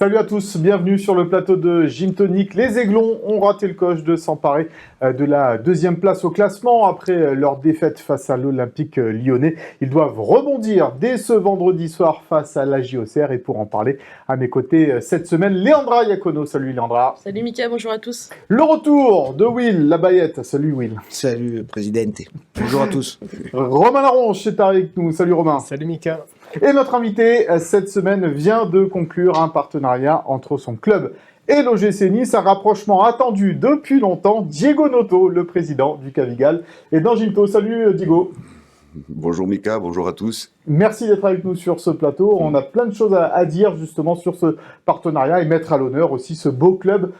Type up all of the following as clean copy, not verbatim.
Salut à tous, bienvenue sur le plateau de Gym Tonic. Les Aiglons ont raté le coche de s'emparer de la deuxième place au classement après leur défaite face à l'Olympique lyonnais. Ils doivent rebondir dès ce vendredi soir face à la JOCR. Et pour en parler, à mes côtés cette semaine, Léandra Iacono. Salut Léandra. Salut Mika, bonjour à tous. Le retour de Will Labayette. Salut Will. Salut Presidente. Bonjour à tous. Romain Laronche est avec nous. Salut Romain. Salut Mika. Et notre invité cette semaine vient de conclure un partenariat entre son club et l'OGC Nice, un rapprochement attendu depuis longtemps. Diego Noto, le président du Cavigal, est dans Gymto. Salut Diego. Bonjour Mika, bonjour à tous. Merci d'être avec nous sur ce plateau. On a plein de choses à dire justement sur ce partenariat et mettre à l'honneur aussi ce beau club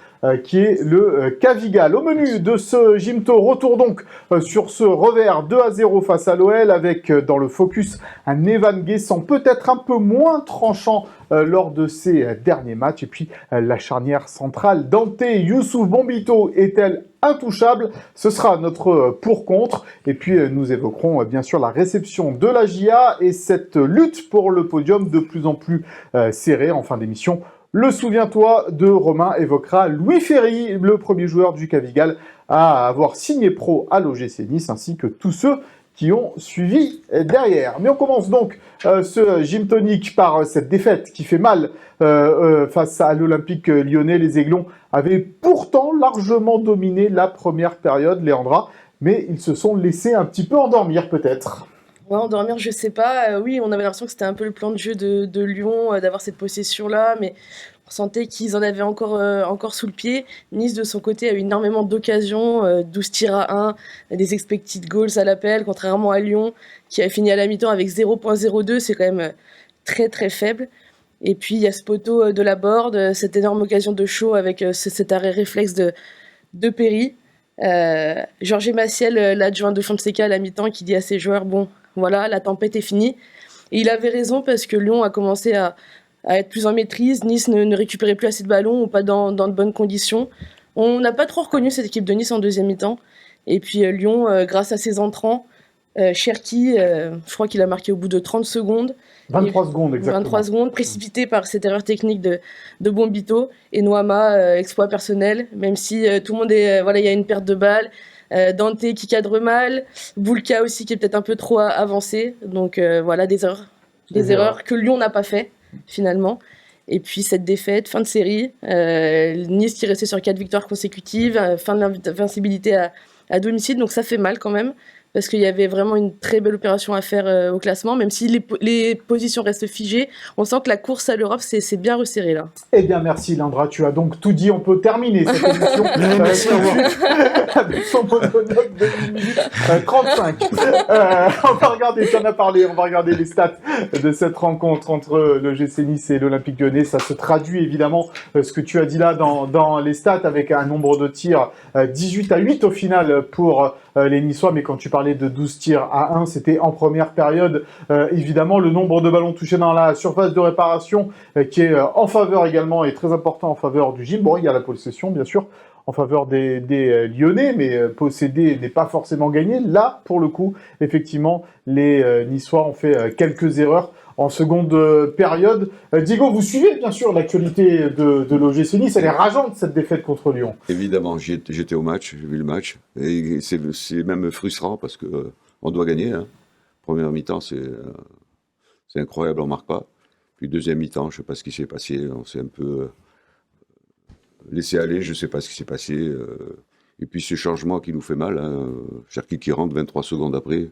qui est le Cavigal. Au menu de ce Gymto, retour donc sur ce revers 2-0 face à l'OL avec dans le focus un Evan Guessant peut-être un peu moins tranchant lors de ses derniers matchs. Et puis la charnière centrale Dante Youssouf Bombito est-elle intouchable? Ce sera notre pour-contre. Et puis nous évoquerons bien sûr la réception de la JA et cette lutte pour le podium de plus en plus serrée en fin d'émission. Le Souviens-toi de Romain évoquera Louis Ferry, le premier joueur du Cavigal à avoir signé pro à l'OGC Nice, ainsi que tous ceux qui ont suivi derrière. Mais on commence donc ce Gym Tonic par cette défaite qui fait mal face à l'Olympique lyonnais. Les Aiglons avaient pourtant largement dominé la première période, Léandra, mais ils se sont laissés un petit peu endormir peut-être. Ouais, endormir, je sais pas. Oui, on avait l'impression que c'était un peu le plan de jeu de Lyon, d'avoir cette possession-là, mais on sentait qu'ils en avaient encore sous le pied. Nice, de son côté, a eu énormément d'occasions, 12 tirs à 1, des expected goals à l'appel, contrairement à Lyon, qui a fini à la mi-temps avec 0.02, c'est quand même très très faible. Et puis, il y a ce poteau de la Borde, cette énorme occasion de show avec cet arrêt réflexe de Perry. Jorge Maciel, l'adjoint de Fonseca à la mi-temps, qui dit à ses joueurs, bon, voilà, la tempête est finie. Et il avait raison parce que Lyon a commencé à être plus en maîtrise. Nice ne récupérait plus assez de ballons ou pas dans de bonnes conditions. On n'a pas trop reconnu cette équipe de Nice en deuxième mi-temps. Et puis Lyon, grâce à ses entrants, Cherki, je crois qu'il a marqué au bout de 30 secondes. 23 secondes, exactement. 23 secondes, précipité par cette erreur technique de Bombito. Et Noama, exploit personnel, même si tout le monde est... voilà, il y a une perte de balle. Dante qui cadre mal, Boulka aussi qui est peut-être un peu trop avancé. Donc voilà, des erreurs que Lyon n'a pas fait, finalement. Et puis cette défaite, fin de série. Nice qui restait sur 4 victoires consécutives, fin de l'invincibilité à domicile. Donc ça fait mal quand même. Parce qu'il y avait vraiment une très belle opération à faire au classement, même si les positions restent figées. On sent que la course à l'Europe s'est bien resserrée là. Eh bien, merci Landra, tu as donc tout dit. On peut terminer cette émission avec son monologue de 1 minute 35. On va regarder, tu en as parlé, on va regarder les stats de cette rencontre entre le GC Nice et l'Olympique lyonnais. Ça se traduit évidemment, ce que tu as dit là dans les stats, avec un nombre de tirs 18-8 au final pour les Niçois, mais quand tu parlais de 12 tirs à 1, c'était en première période. Évidemment, le nombre de ballons touchés dans la surface de réparation qui est en faveur également et très important en faveur du Gym. Bon, il y a la possession, bien sûr, en faveur des Lyonnais, mais posséder n'est pas forcément gagné. Là, pour le coup, effectivement, les Niçois ont fait quelques erreurs en seconde période. Diego, vous suivez bien sûr l'actualité de l'OGC Nice. Elle est rageante, cette défaite contre Lyon. Évidemment, j'étais au match, j'ai vu le match. Et c'est même frustrant parce que on doit gagner. Hein. Première mi-temps, c'est incroyable, on ne marque pas. Puis deuxième mi-temps, je ne sais pas ce qui s'est passé. On s'est un peu laissé aller, je ne sais pas ce qui s'est passé. Et puis ce changement qui nous fait mal. Hein. Cherki qui rentre 23 secondes après.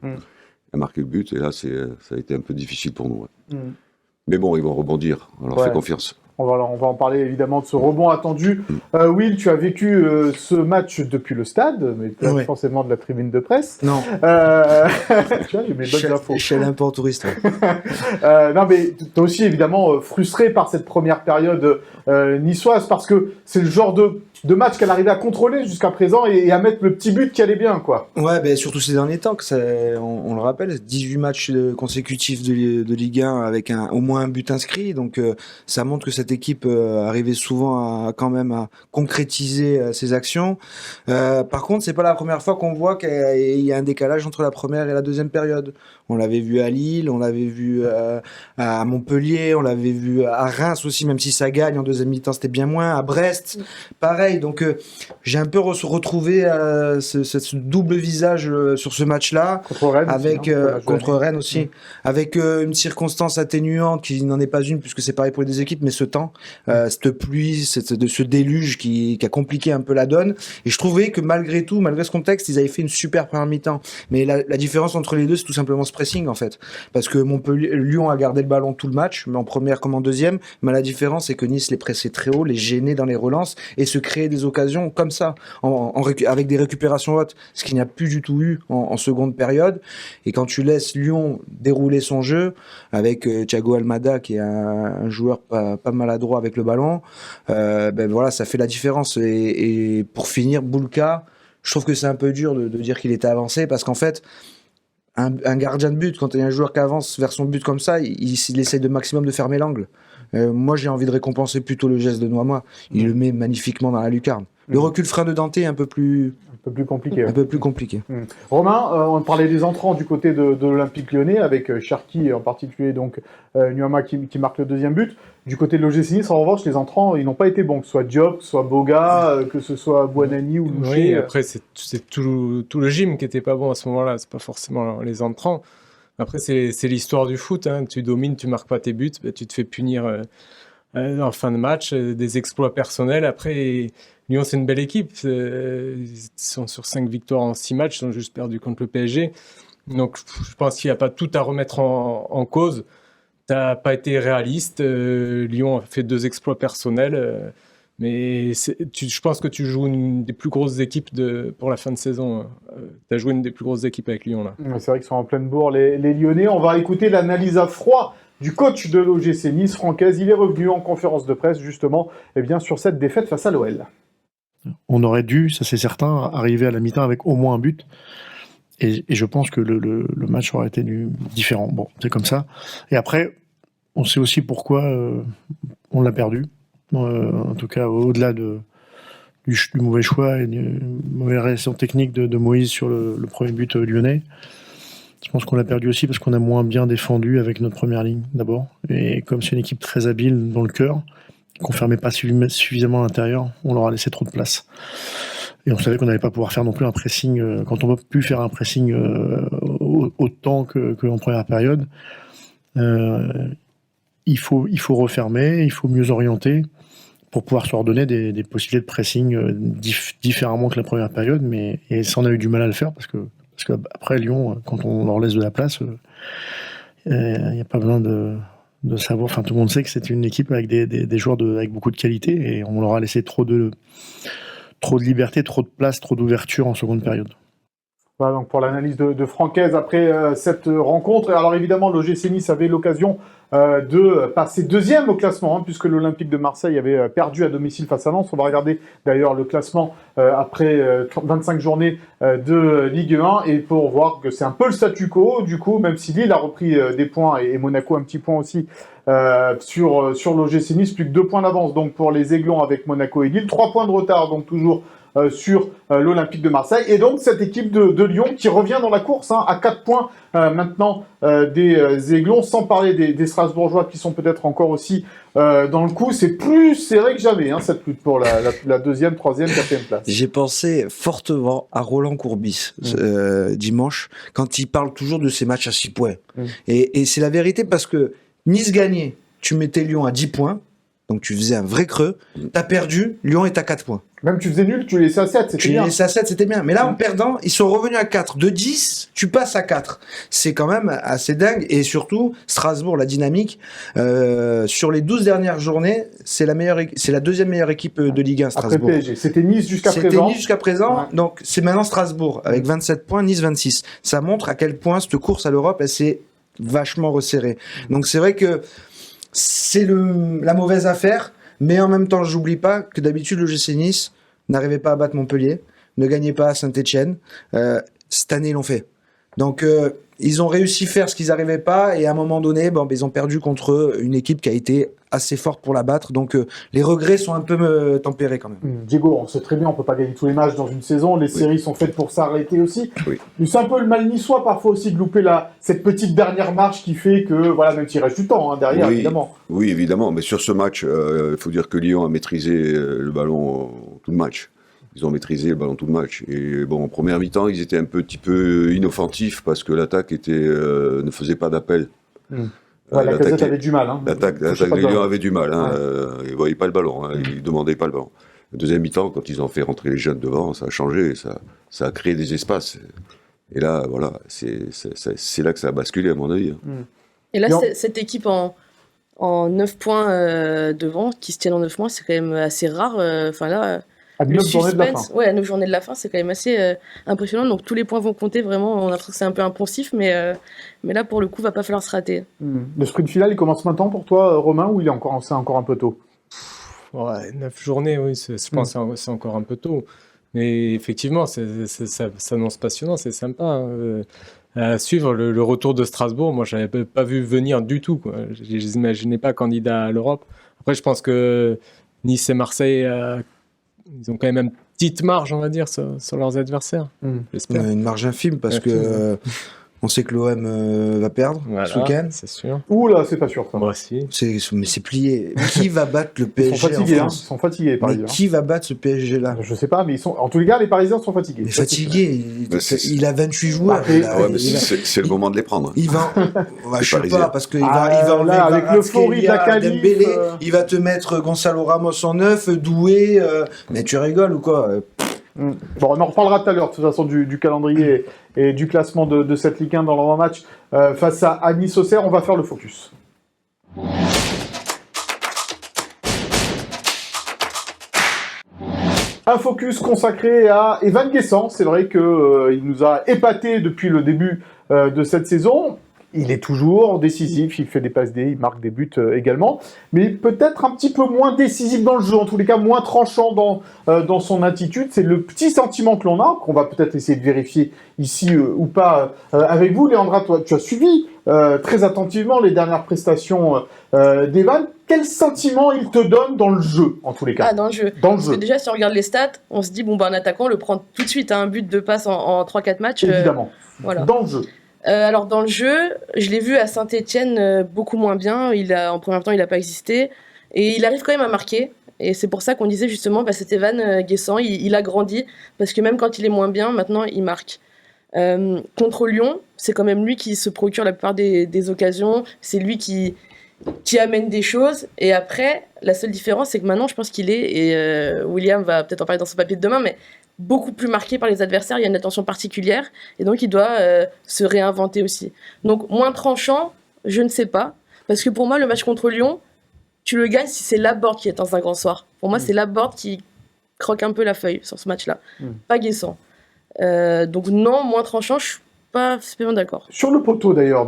A marqué le but, et là, ça a été un peu difficile pour nous. Ouais. Mais bon, ils vont rebondir, on leur fait confiance. On va en parler évidemment de ce rebond attendu. Will, tu as vécu ce match depuis le stade, mais pas forcément de la tribune de presse. Non. Tu vois, j'ai mes bonnes infos. Je suis allé un peu en touriste. Non, mais tu es aussi évidemment frustré par cette première période niçoise, parce que c'est le genre de de matchs qu'elle arrivait à contrôler jusqu'à présent et à mettre le petit but qui allait bien, quoi. Ouais, ben surtout ces derniers temps, on le rappelle, 18 matchs consécutifs de Ligue 1 avec au moins un but inscrit, donc ça montre que cette équipe arrivait souvent quand même à concrétiser ses actions. Par contre, c'est pas la première fois qu'on voit qu'il y a un décalage entre la première et la deuxième période. On l'avait vu à Lille, on l'avait vu à Montpellier, on l'avait vu à Reims aussi, même si ça gagne en deuxième mi-temps, c'était bien moins. À Brest, pareil. Donc j'ai un peu retrouvé ce double visage sur ce match-là, Contre Rennes, avec aussi, hein, contre Rennes aussi, avec une circonstance atténuante qui n'en est pas une, puisque c'est pareil pour les deux équipes, mais ce temps, cette pluie, ce déluge qui a compliqué un peu la donne. Et je trouvais que malgré tout, malgré ce contexte, ils avaient fait une super première mi-temps. Mais la différence entre les deux, c'est tout simplement ce pressing en fait, parce que Lyon a gardé le ballon tout le match, mais en première comme en deuxième. Mais la différence, c'est que Nice les pressait très haut, les gênait dans les relances et se créait des occasions comme ça, avec des récupérations hautes, ce qu'il n'y a plus du tout eu en seconde période. Et quand tu laisses Lyon dérouler son jeu avec Thiago Almada, qui est un joueur pas maladroit avec le ballon, ben voilà, ça fait la différence. Et pour finir, Boulka, je trouve que c'est un peu dur de dire qu'il était avancé, parce qu'en fait, un gardien de but, quand il y a un joueur qui avance vers son but comme ça, il essaie de maximum de fermer l'angle. Moi, j'ai envie de récompenser plutôt le geste de Noima. Il le met magnifiquement dans la lucarne. Le recul frein de Dante est un peu plus compliqué. Un peu plus compliqué. Romain, on parlait des entrants du côté de l'Olympique Lyonnais, avec Cherki en particulier, donc Nuama qui marque le deuxième but. Du côté de l'OGC Nice, en revanche, les entrants, ils n'ont pas été bons, que ce soit Diop, que ce soit Boga, que ce soit Buonanni ou Louché. Oui, après, c'est tout le gym qui n'était pas bon à ce moment-là, c'est pas forcément les entrants. Après, c'est l'histoire du foot, hein. Tu domines, tu marques pas tes buts, ben, tu te fais punir en fin de match, des exploits personnels. Après, Lyon, c'est une belle équipe. Ils sont sur 5 victoires en 6 matchs, ils ont juste perdu contre le PSG. Donc, je pense qu'il n'y a pas tout à remettre en cause. Tu n'as pas été réaliste. Lyon a fait 2 exploits personnels. Mais je pense que tu joues une des plus grosses équipes pour la fin de saison. Tu as joué une des plus grosses équipes avec Lyon, là. C'est vrai qu'ils sont en pleine bourre, les Lyonnais. On va écouter l'analyse à froid du coach de l'OGC Nice, Francaise. Il est revenu en conférence de presse, justement, sur cette défaite face à l'OL. On aurait dû, ça c'est certain, arriver à la mi-temps avec au moins un but. Et je pense que le match aurait été différent. Bon, c'est comme ça. Et après, on sait aussi pourquoi on l'a perdu. En tout cas, au-delà du mauvais choix et d'une mauvaise réaction technique de Moïse sur le premier but lyonnais. Je pense qu'on l'a perdu aussi parce qu'on a moins bien défendu avec notre première ligne, d'abord. Et comme c'est une équipe très habile dans le cœur, qu'on ne fermait pas suffisamment à l'intérieur, on leur a laissé trop de place. Et on savait qu'on n'allait pas pouvoir faire non plus un pressing. Quand on va plus faire un pressing autant qu'en première période, il faut refermer, il faut mieux orienter pour pouvoir se redonner des possibilités de pressing différemment que la première période. Et ça, on a eu du mal à le faire parce qu'après Lyon, quand on leur laisse de la place, il n'y a pas besoin de savoir. Enfin, tout le monde sait que c'est une équipe avec des joueurs avec beaucoup de qualité et on leur a laissé trop de liberté, trop de place, trop d'ouverture en seconde période. Voilà donc pour l'analyse de Francaise après cette rencontre. Alors évidemment, l'OGC Nice avait l'occasion de passer deuxième au classement, puisque l'Olympique de Marseille avait perdu à domicile face à Lens. On va regarder d'ailleurs le classement après 25 journées de Ligue 1 et pour voir que c'est un peu le statu quo, du coup, même si Lille a repris des points et Monaco un petit point aussi sur l'OGC Nice, plus que 2 points d'avance donc pour les Aiglons avec Monaco et Lille, 3 points de retard donc toujours sur l'Olympique de Marseille, et donc cette équipe de Lyon qui revient dans la course à 4 points maintenant des Aiglons, sans parler des Strasbourgeois qui sont peut-être encore aussi dans le coup. C'est plus serré que jamais cette lutte pour la deuxième, troisième, quatrième place. J'ai pensé fortement à Roland Courbis dimanche, quand il parle toujours de ces matchs à 6 points. Et c'est la vérité, parce que Nice gagnait, tu mettais Lyon à 10 points, donc tu faisais un vrai creux. T'as perdu, Lyon est à 4 points. Même tu faisais nul, tu les laissais à 7, c'était bien. Tu les laissais à 7, c'était bien. Mais là, en perdant, ils sont revenus à 4. De 10, tu passes à 4. C'est quand même assez dingue. Et surtout, Strasbourg, la dynamique, sur les 12 dernières journées, c'est la deuxième meilleure équipe de Ligue 1, Strasbourg. Après PSG. C'était Nice jusqu'à présent. C'était Nice jusqu'à présent. Ouais. Donc, c'est maintenant Strasbourg, avec 27 points, Nice 26. Ça montre à quel point cette course à l'Europe, elle s'est vachement resserrée. Donc, c'est vrai que c'est la mauvaise affaire. Mais en même temps, j'oublie pas que d'habitude, le GC Nice, n'arrivaient pas à battre Montpellier, ne gagnaient pas à Saint-Etienne. Cette année, ils l'ont fait. Donc, ils ont réussi à faire ce qu'ils n'arrivaient pas, et à un moment donné, ils ont perdu contre une équipe qui a été assez forte pour la battre. Donc, les regrets sont un peu tempérés quand même. Diego, on sait très bien, on peut pas gagner tous les matchs dans une saison. Les séries sont faites pour s'arrêter aussi. Oui. Mais c'est un peu le mal niçois parfois aussi de louper cette petite dernière marche qui fait que, voilà, même s'il reste du temps derrière, évidemment. Oui, évidemment. Mais sur ce match, il faut dire que Lyon a maîtrisé le ballon tout le match. Ils ont maîtrisé le ballon tout le match. Et bon, en première mi-temps, ils étaient un petit peu inoffensifs parce que l'attaque ne faisait pas d'appel. Ouais, la Casette avait du mal. L'attaque de Lyon avait du mal. Ils ne voyaient pas le ballon. Ils ne demandaient pas le ballon. La deuxième mi-temps, quand ils ont fait rentrer les jeunes devant, ça a changé. Ça a créé des espaces. Et là, voilà, c'est là que ça a basculé, à mon avis. Et là, cette équipe en 9 points devant, qui se tiennent en 9 points, c'est quand même assez rare. Enfin là, à 9 journées de la fin. Ouais, à 9 journées de la fin, c'est quand même assez impressionnant. Donc tous les points vont compter, vraiment. On a l'impression que c'est un peu impensif, mais là, pour le coup, va pas falloir se rater. Le sprint final, il commence maintenant pour toi, Romain, ou c'est encore un peu tôt? Ouais, 9 journées, oui, je pense que c'est encore un peu tôt. Mais effectivement, ça s'annonce passionnant, c'est sympa. À suivre le retour de Strasbourg, moi, je n'avais pas vu venir du tout, quoi. Je ne les imaginais pas candidats à l'Europe. Après, je pense que Nice et Marseille, ils ont quand même une petite marge, on va dire, sur leurs adversaires. J'espère. Une marge infime parce que on sait que l'OM va perdre ce week-end. C'est sûr. Ouh là, c'est pas sûr. Ça. Moi aussi. Mais c'est plié. Qui va battre le PSG? Ils sont fatigués, en France ils sont fatigués, les Parisiens. Mais qui va battre ce PSG-là? Je sais pas, mais en tous les cas, les Parisiens sont fatigués. Mais fatigué, il a 28 joueurs. C'est le moment de les prendre. Il va, je sais pas, parce qu'il va enlever avec l'euphorie de la qualif, Dembélé, il va te mettre Gonzalo Ramos en 9, Doué, mais tu rigoles ou quoi? Bon, on en reparlera tout à l'heure, de toute façon, du calendrier et du classement de cette Ligue 1 dans leur match face à Nice-Auxerre. On va faire le focus. Un focus consacré à Evan Guessant. C'est vrai qu'il nous a épaté depuis le début de cette saison. Il est toujours décisif, il fait des passes D, il marque des buts également, mais peut-être un petit peu moins décisif dans le jeu, en tous les cas moins tranchant dans son attitude. C'est le petit sentiment que l'on a, qu'on va peut-être essayer de vérifier ici ou pas avec vous. Léandra, toi, tu as suivi très attentivement les dernières prestations d'Evan. Quel sentiment il te donne dans le jeu, en tous les cas? Dans le jeu. Parce que déjà, si on regarde les stats, on se dit, un attaquant, on le prend tout de suite, un but de passe en 3-4 matchs. Évidemment, voilà. Dans le jeu. Alors dans le jeu, je l'ai vu à Saint-Etienne beaucoup moins bien. En premier temps, il n'a pas existé. Et il arrive quand même à marquer. Et c'est pour ça qu'on disait justement, cet Evan Guessant, il a grandi. Parce que même quand il est moins bien, maintenant, il marque. Contre Lyon, c'est quand même lui qui se procure la plupart des occasions. C'est lui qui amène des choses. Et après, la seule différence, c'est que maintenant, je pense qu'il est, et William va peut-être en parler dans son papier de demain, mais beaucoup plus marqué par les adversaires, il y a une attention particulière, et donc il doit se réinventer aussi. Donc moins tranchant, je ne sais pas, parce que pour moi, le match contre Lyon, tu le gagnes si c'est Laborde qui est dans un grand soir. Pour moi, c'est Laborde qui croque un peu la feuille sur ce match-là, pas Guessant. Donc non, moins tranchant, je suis pas spécialement d'accord. Sur le poteau d'ailleurs,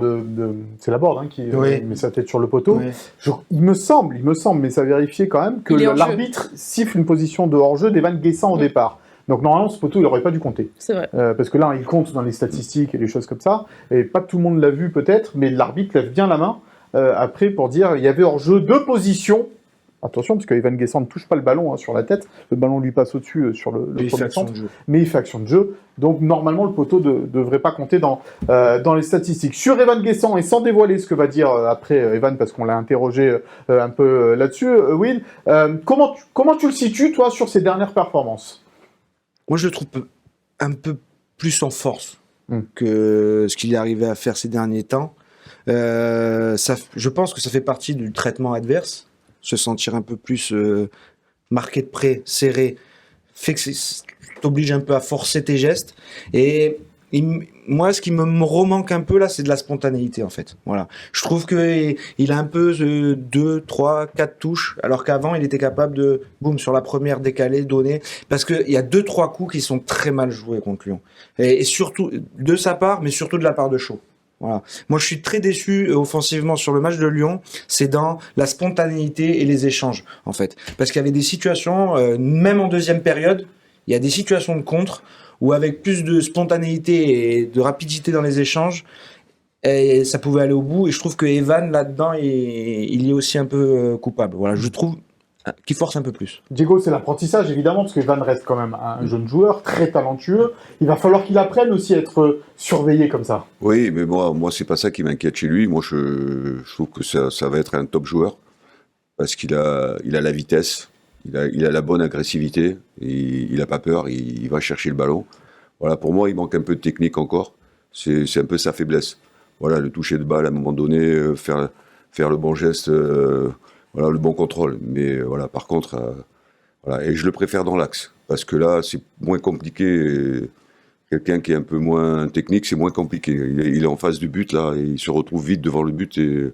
c'est Laborde qui met sa tête sur le poteau. Oui. Il me semble, mais ça vérifiait quand même que l'arbitre siffle une position de hors-jeu d'Evan Guessant au départ. Donc normalement, ce poteau, il n'aurait pas dû compter. C'est vrai. Parce que là, il compte dans les statistiques et des choses comme ça. Et pas tout le monde l'a vu peut-être, mais l'arbitre lève bien la main après pour dire il y avait hors-jeu 2 positions. Attention, parce que Evan Guessant ne touche pas le ballon sur la tête. Le ballon lui passe au-dessus sur le premier centre. Mais il fait action de jeu. Donc normalement, le poteau ne devrait pas compter dans les statistiques. Sur Evan Guessant, et sans dévoiler ce que va dire après Evan, parce qu'on l'a interrogé un peu là-dessus, Will, comment tu le situes, toi, sur ses dernières performances? Moi, je le trouve un peu plus en force que ce qu'il est arrivé à faire ces derniers temps. Je pense que ça fait partie du traitement adverse. Se sentir un peu plus marqué de près, serré, fait que t'oblige un peu à forcer tes gestes. Et moi, ce qui me remanque un peu là, c'est de la spontanéité en fait. Voilà. Je trouve que il a un peu 2, 3, 4 touches, alors qu'avant il était capable de boum sur la première décaler, donner. Parce que il y a 2-3 coups qui sont très mal joués contre Lyon. Et surtout de sa part, mais surtout de la part de Shaw. Voilà. Moi, je suis très déçu offensivement sur le match de Lyon. C'est dans la spontanéité et les échanges, en fait. Parce qu'il y avait des situations, même en deuxième période, il y a des situations de contre où avec plus de spontanéité et de rapidité dans les échanges, et ça pouvait aller au bout. Et je trouve que Evan, là-dedans, il est aussi un peu coupable. Voilà, je trouve qu'il force un peu plus. Diego, c'est l'apprentissage, évidemment, parce que Evan reste quand même un jeune joueur, très talentueux. Il va falloir qu'il apprenne aussi à être surveillé comme ça. Oui, mais moi c'est pas ça qui m'inquiète chez lui. Moi, je trouve que ça va être un top joueur parce qu'il a la vitesse, il a la bonne agressivité, il a pas peur, il va chercher le ballon. Voilà, pour moi, il manque un peu de technique encore. C'est un peu sa faiblesse. Voilà, le toucher de balle à un moment donné, faire le bon geste, voilà, le bon contrôle. Mais voilà, par contre, voilà, et je le préfère dans l'axe parce que là, c'est moins compliqué. Quelqu'un qui est un peu moins technique, c'est moins compliqué. Il est en face du but là, et il se retrouve vite devant le but et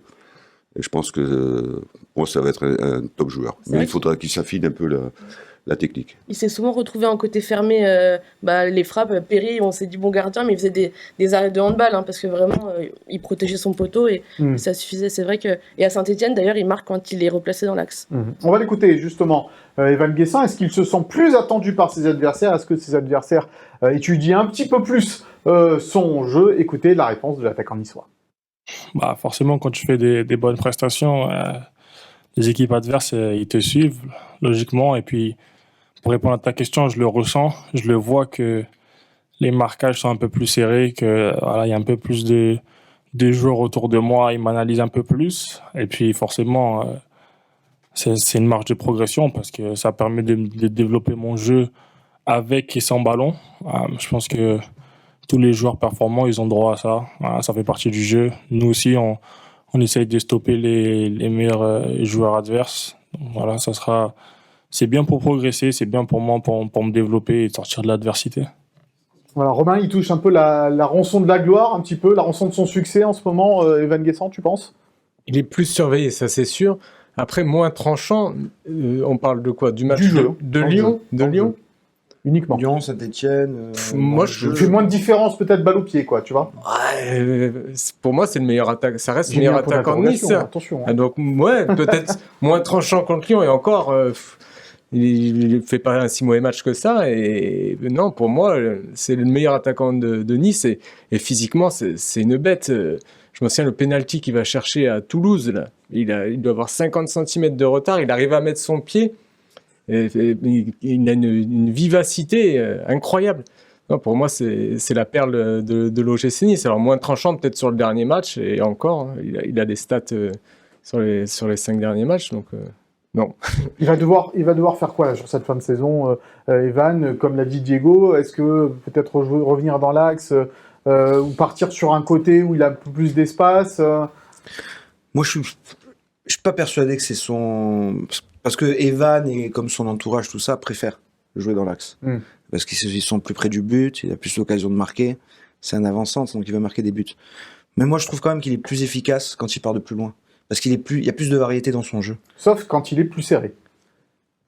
je pense que pour moi, ça va être un top joueur. Mais il faudra qu'il s'affine un peu la technique. Il s'est souvent retrouvé en côté fermé, les frappes. Perry, on s'est dit bon gardien, mais il faisait des arrêts de handball, hein, parce que vraiment, il protégeait son poteau et ça suffisait. C'est vrai que. Et à Saint-Etienne, d'ailleurs, il marque quand il est replacé dans l'axe. On va l'écouter justement, Evan Guessant. Est-ce qu'il se sent plus attendu par ses adversaires? Est-ce que ses adversaires étudient un petit peu plus son jeu? Écoutez la réponse de l'attaquant niçois. Bah forcément, quand tu fais des bonnes prestations, les équipes adverses, ils te suivent logiquement. Et puis, pour répondre à ta question, je le ressens, je le vois que les marquages sont un peu plus serrés, que voilà, il y a un peu plus de joueurs autour de moi, ils m'analysent un peu plus. Et puis forcément, c'est une marge de progression parce que ça permet de développer mon jeu avec et sans ballon. Je pense que tous les joueurs performants, ils ont droit à ça. Voilà, ça fait partie du jeu. Nous aussi, on essaye de stopper les meilleurs joueurs adverses. Donc, voilà, c'est bien pour progresser, c'est bien pour moi, pour me développer et sortir de l'adversité. Voilà, Romain, il touche un peu la rançon de la gloire, un petit peu, la rançon de son succès en ce moment, Evan Guessant, tu penses? Il est plus surveillé, ça c'est sûr. Après, moins tranchant, on parle de quoi? Du match de Lyon? De Lyon Uniquement. Lyon, Saint-Etienne. Moi, je fais moins de différence, peut-être balle au pied, quoi, tu vois. Pour moi, c'est le meilleur attaquant. Ça reste le meilleur attaquant de Nice. Attention. Hein. Donc, ouais, peut-être moins tranchant contre Lyon et encore. Il ne fait pas un si mauvais match que ça. Et non, pour moi, c'est le meilleur attaquant de Nice. Et physiquement, c'est une bête. Je me souviens, le penalty qu'il va chercher à Toulouse, là, il doit avoir 50 cm de retard. Il arrive à mettre son pied. Il a une vivacité incroyable. Non, pour moi, c'est la perle de l'OGC Nice. Alors, moins tranchant peut-être sur le dernier match. Et encore, hein, il a des stats sur les 5 derniers matchs. Donc... non. Il va devoir faire quoi là, sur cette fin de saison, Evan? Comme l'a dit Diego, est-ce que peut-être revenir dans l'axe ou partir sur un côté où il a un peu plus d'espace Moi, je suis pas persuadé que c'est son... Parce que Evan et comme son entourage, tout ça, préfèrent jouer dans l'axe. Parce qu'ils sont plus près du but, il a plus l'occasion de marquer. C'est un avant-centre, donc il va marquer des buts. Mais moi, je trouve quand même qu'il est plus efficace quand il part de plus loin. Parce il y a plus de variété dans son jeu. Sauf quand il est plus serré.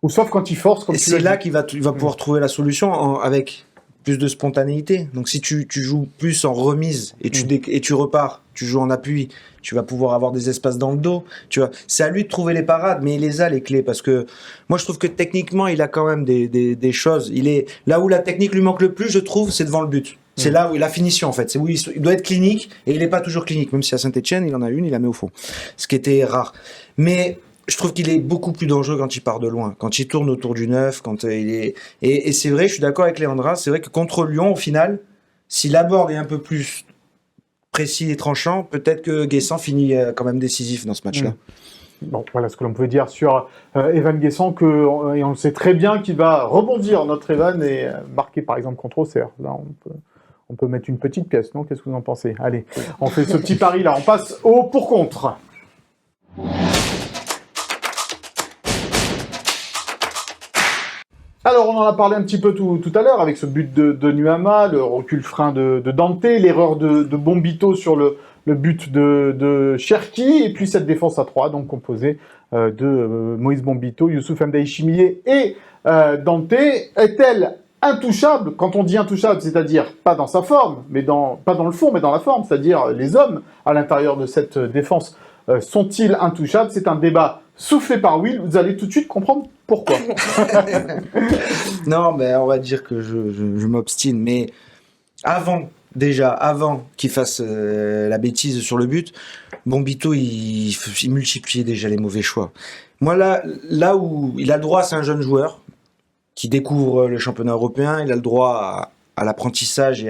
Ou sauf quand il force. Comme et c'est là qu'il va pouvoir trouver la solution avec plus de spontanéité. Donc si tu joues plus en remise et tu repars, tu joues en appui, tu vas pouvoir avoir des espaces dans le dos. Tu vois, c'est à lui de trouver les parades, mais il les a les clés. Parce que moi je trouve que techniquement il a quand même des choses. Il est là où la technique lui manque le plus, je trouve, c'est devant le but. C'est là où la finition, en fait. C'est où il doit être clinique, et il n'est pas toujours clinique. Même si à Saint-Etienne, il en a une, il la met au fond. Ce qui était rare. Mais je trouve qu'il est beaucoup plus dangereux quand il part de loin. Quand il tourne autour du 9, quand il est... Et c'est vrai, je suis d'accord avec Léandra, c'est vrai que contre Lyon, au final, si l'abord est un peu plus précis et tranchant, peut-être que Guessant finit quand même décisif dans ce match-là. Bon, voilà ce que l'on pouvait dire sur Evan Guessant, et on le sait très bien qu'il va rebondir, notre Evan, et marquer par exemple contre Auxerre. Là, on peut mettre une petite pièce, non? Qu'est-ce que vous en pensez? Allez, on fait ce petit pari là, on passe au pour-contre. Alors, on en a parlé un petit peu tout à l'heure avec ce but de Nuama, le recul frein de Dante, l'erreur de Bombito sur le but de Cherki, et puis cette défense à 3, donc composée de Moïse Bombito, Youssouf Mdaye Chimier et Dante. Est-elle intouchable. Quand on dit intouchable, c'est-à-dire pas dans sa forme, pas dans le fond, mais dans la forme, c'est-à-dire les hommes à l'intérieur de cette défense sont-ils intouchables? C'est un débat soufflé par Will. Vous allez tout de suite comprendre pourquoi. Non, mais on va dire que je m'obstine. Mais avant qu'il fasse la bêtise sur le but, Bombito, il multipliait déjà les mauvais choix. Moi, là où il a le droit, c'est un jeune joueur qui découvre le championnat européen, il a le droit à l'apprentissage.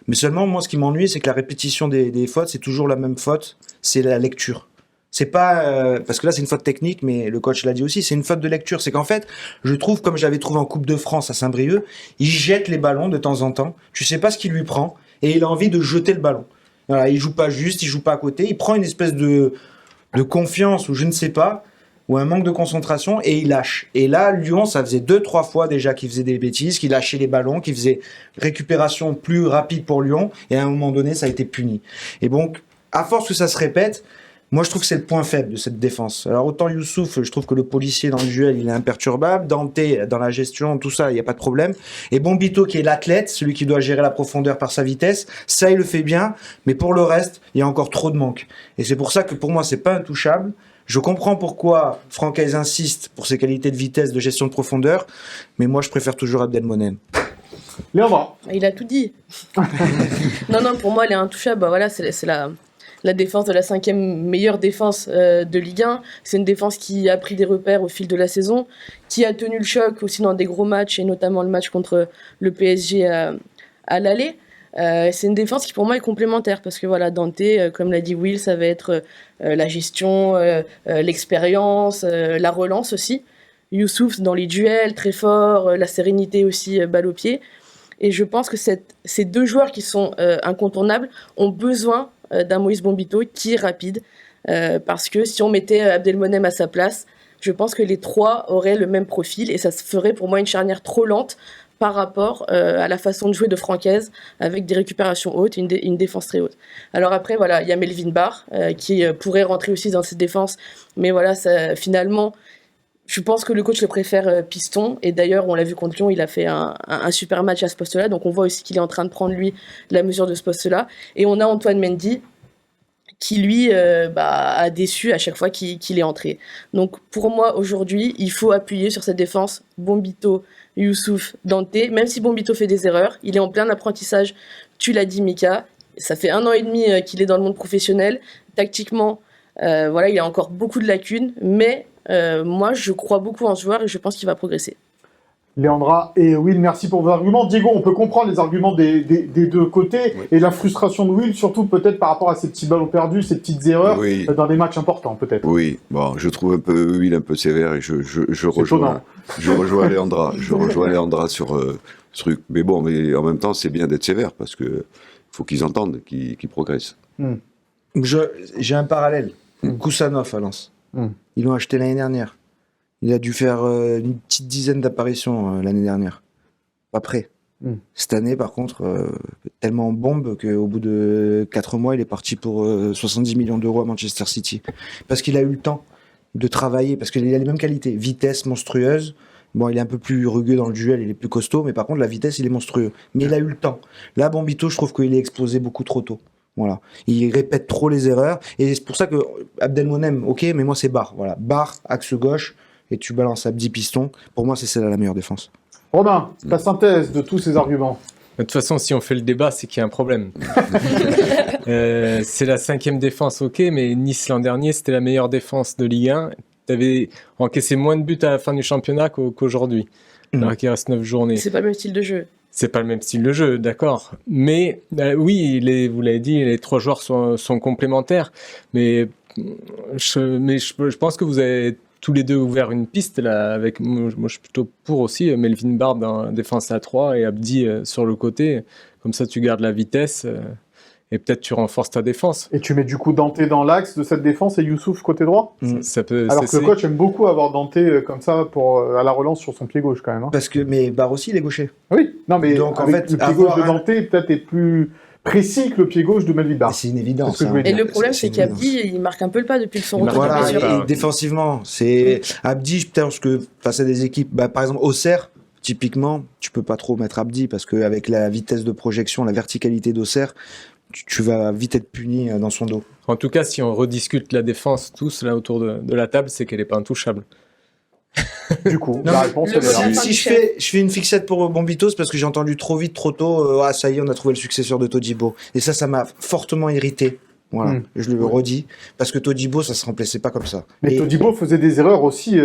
Mais seulement, moi, ce qui m'ennuie, c'est que la répétition des fautes, c'est toujours la même faute, c'est la lecture. C'est pas parce que là c'est une faute technique, mais le coach l'a dit aussi, c'est une faute de lecture. C'est qu'en fait, je trouve, comme j'avais trouvé en Coupe de France à Saint-Brieuc, il jette les ballons de temps en temps. Tu sais pas ce qui lui prend et il a envie de jeter le ballon. Voilà, il joue pas juste, il joue pas à côté, il prend une espèce de confiance ou je ne sais pas, ou un manque de concentration et il lâche. Et là, Lyon, ça faisait 2-3 fois déjà qu'il faisait des bêtises, qu'il lâchait les ballons, qu'il faisait récupération plus rapide pour Lyon et à un moment donné, ça a été puni. Et donc, à force que ça se répète, moi, je trouve que c'est le point faible de cette défense. Alors, autant Youssouf, je trouve que le policier dans le duel, il est imperturbable. Dante, dans la gestion, tout ça, il n'y a pas de problème. Et Bombito, qui est l'athlète, celui qui doit gérer la profondeur par sa vitesse, ça, il le fait bien. Mais pour le reste, il y a encore trop de manque. Et c'est pour ça que pour moi, c'est pas intouchable. Je comprends pourquoi Francaise insiste pour ses qualités de vitesse, de gestion de profondeur. Mais moi, je préfère toujours Abdelmonem. Léandra. Il a tout dit. Non, pour moi, elle est intouchable. Bah, voilà, c'est la défense de la 5e meilleure défense de Ligue 1. C'est une défense qui a pris des repères au fil de la saison, qui a tenu le choc aussi dans des gros matchs, et notamment le match contre le PSG à l'aller. C'est une défense qui pour moi est complémentaire, parce que voilà, Dante, comme l'a dit Will, ça va être la gestion, l'expérience, la relance aussi. Youssouf dans les duels, très fort, la sérénité aussi, balle au pied. Et je pense que ces deux joueurs qui sont incontournables ont besoin d'un Moïse Bombito qui est rapide, parce que si on mettait Abdelmonem à sa place, je pense que les trois auraient le même profil et ça se ferait pour moi une charnière trop lente par rapport à la façon de jouer de Francaise, avec des récupérations hautes et une défense très haute. Alors après, voilà, il y a Melvin Barr qui pourrait rentrer aussi dans cette défense, mais voilà, ça, finalement, je pense que le coach le préfère piston, et d'ailleurs, on l'a vu contre Lyon, il a fait un super match à ce poste-là, donc on voit aussi qu'il est en train de prendre, lui, la mesure de ce poste-là. Et on a Antoine Mendy, qui, lui, a déçu à chaque fois qu'il est entré. Donc, pour moi, aujourd'hui, il faut appuyer sur cette défense Bombito, Youssouf, Dante. Même si Bombito fait des erreurs, il est en plein apprentissage, tu l'as dit, Mika. Ça fait 1 an et demi qu'il est dans le monde professionnel. Tactiquement, voilà, il a encore beaucoup de lacunes, mais moi, je crois beaucoup en ce joueur et je pense qu'il va progresser. Léandra et Will, merci pour vos arguments. Diego, on peut comprendre les arguments des deux côtés, oui, et la frustration de Will, surtout peut-être par rapport à ces petits ballons perdus, ces petites erreurs, oui, dans des matchs importants peut-être. Oui, bon, je trouve Will un peu sévère et je rejoins Léandra. Je rejoins Léandra sur ce truc. Mais bon, mais en même temps, c'est bien d'être sévère parce que faut qu'ils entendent, qu'ils progressent. J'ai un parallèle. Koussanov à Lens. Ils l'ont acheté l'année dernière. Il a dû faire une petite dizaine d'apparitions l'année dernière. Pas prêt. Cette année, par contre, tellement bombe qu'au bout de 4 mois, il est parti pour 70 millions d'euros à Manchester City. Parce qu'il a eu le temps de travailler, parce qu'il a les mêmes qualités. Vitesse monstrueuse. Bon, il est un peu plus rugueux dans le duel, il est plus costaud, mais par contre, la vitesse, il est monstrueux. Mais il a eu le temps. Là, Bombito, je trouve qu'il est explosé beaucoup trop tôt. Voilà. Il répète trop les erreurs. Et c'est pour ça que Abdelmonem, ok, mais moi, c'est Barr. Voilà. Barr, axe gauche, et tu balances Abdi piston. Pour moi, c'est celle-là la meilleure défense. Romain, ta synthèse de tous ces arguments. De toute façon, si on fait le débat, c'est qu'il y a un problème. C'est la 5e défense, ok, mais Nice l'an dernier, c'était la meilleure défense de Ligue 1. Tu avais encaissé moins de buts à la fin du championnat qu'aujourd'hui, alors qu'il reste 9 journées. C'est pas le même style de jeu. C'est pas le même style de jeu, d'accord. Mais oui, vous l'avez dit, les 3 joueurs sont complémentaires. Mais je pense que vous avez tous les deux ouvert une piste là. Moi, je suis plutôt pour aussi Melvin Barr dans défense à 3 et Abdi sur le côté. Comme ça, tu gardes la vitesse et peut-être tu renforces ta défense. Et tu mets du coup Dante dans l'axe de cette défense et Youssouf côté droit. Ça peut. Alors que le coach aime beaucoup avoir Dante comme ça à la relance sur son pied gauche quand même. Hein. Mais Barr aussi, il est gaucher. Oui, non mais donc, en fait, le pied gauche de Dante peut-être est plus précis que le pied gauche de Melvin Barr. C'est une évidence. Et le problème, c'est qu'Abdi, il marque un peu le pas depuis son retour de blessure. Et défensivement, c'est Abdi, je pense que face à des équipes, par exemple Auxerre, typiquement, tu peux pas trop mettre Abdi parce qu'avec la vitesse de projection, la verticalité d'Auxerre, tu vas vite être puni dans son dos. En tout cas, si on rediscute la défense tous là autour de la table, c'est qu'elle n'est pas intouchable. Du coup, Non, la mais réponse le est là. moment- Si je fais une fixette pour Bombitos parce que j'ai entendu trop vite, trop tôt, ah ça y est, on a trouvé le successeur de Todibo. Et ça m'a fortement irrité. Voilà, je le redis, parce que Todibo, ça se remplaçait pas comme ça. Mais Et- Todibo faisait des erreurs aussi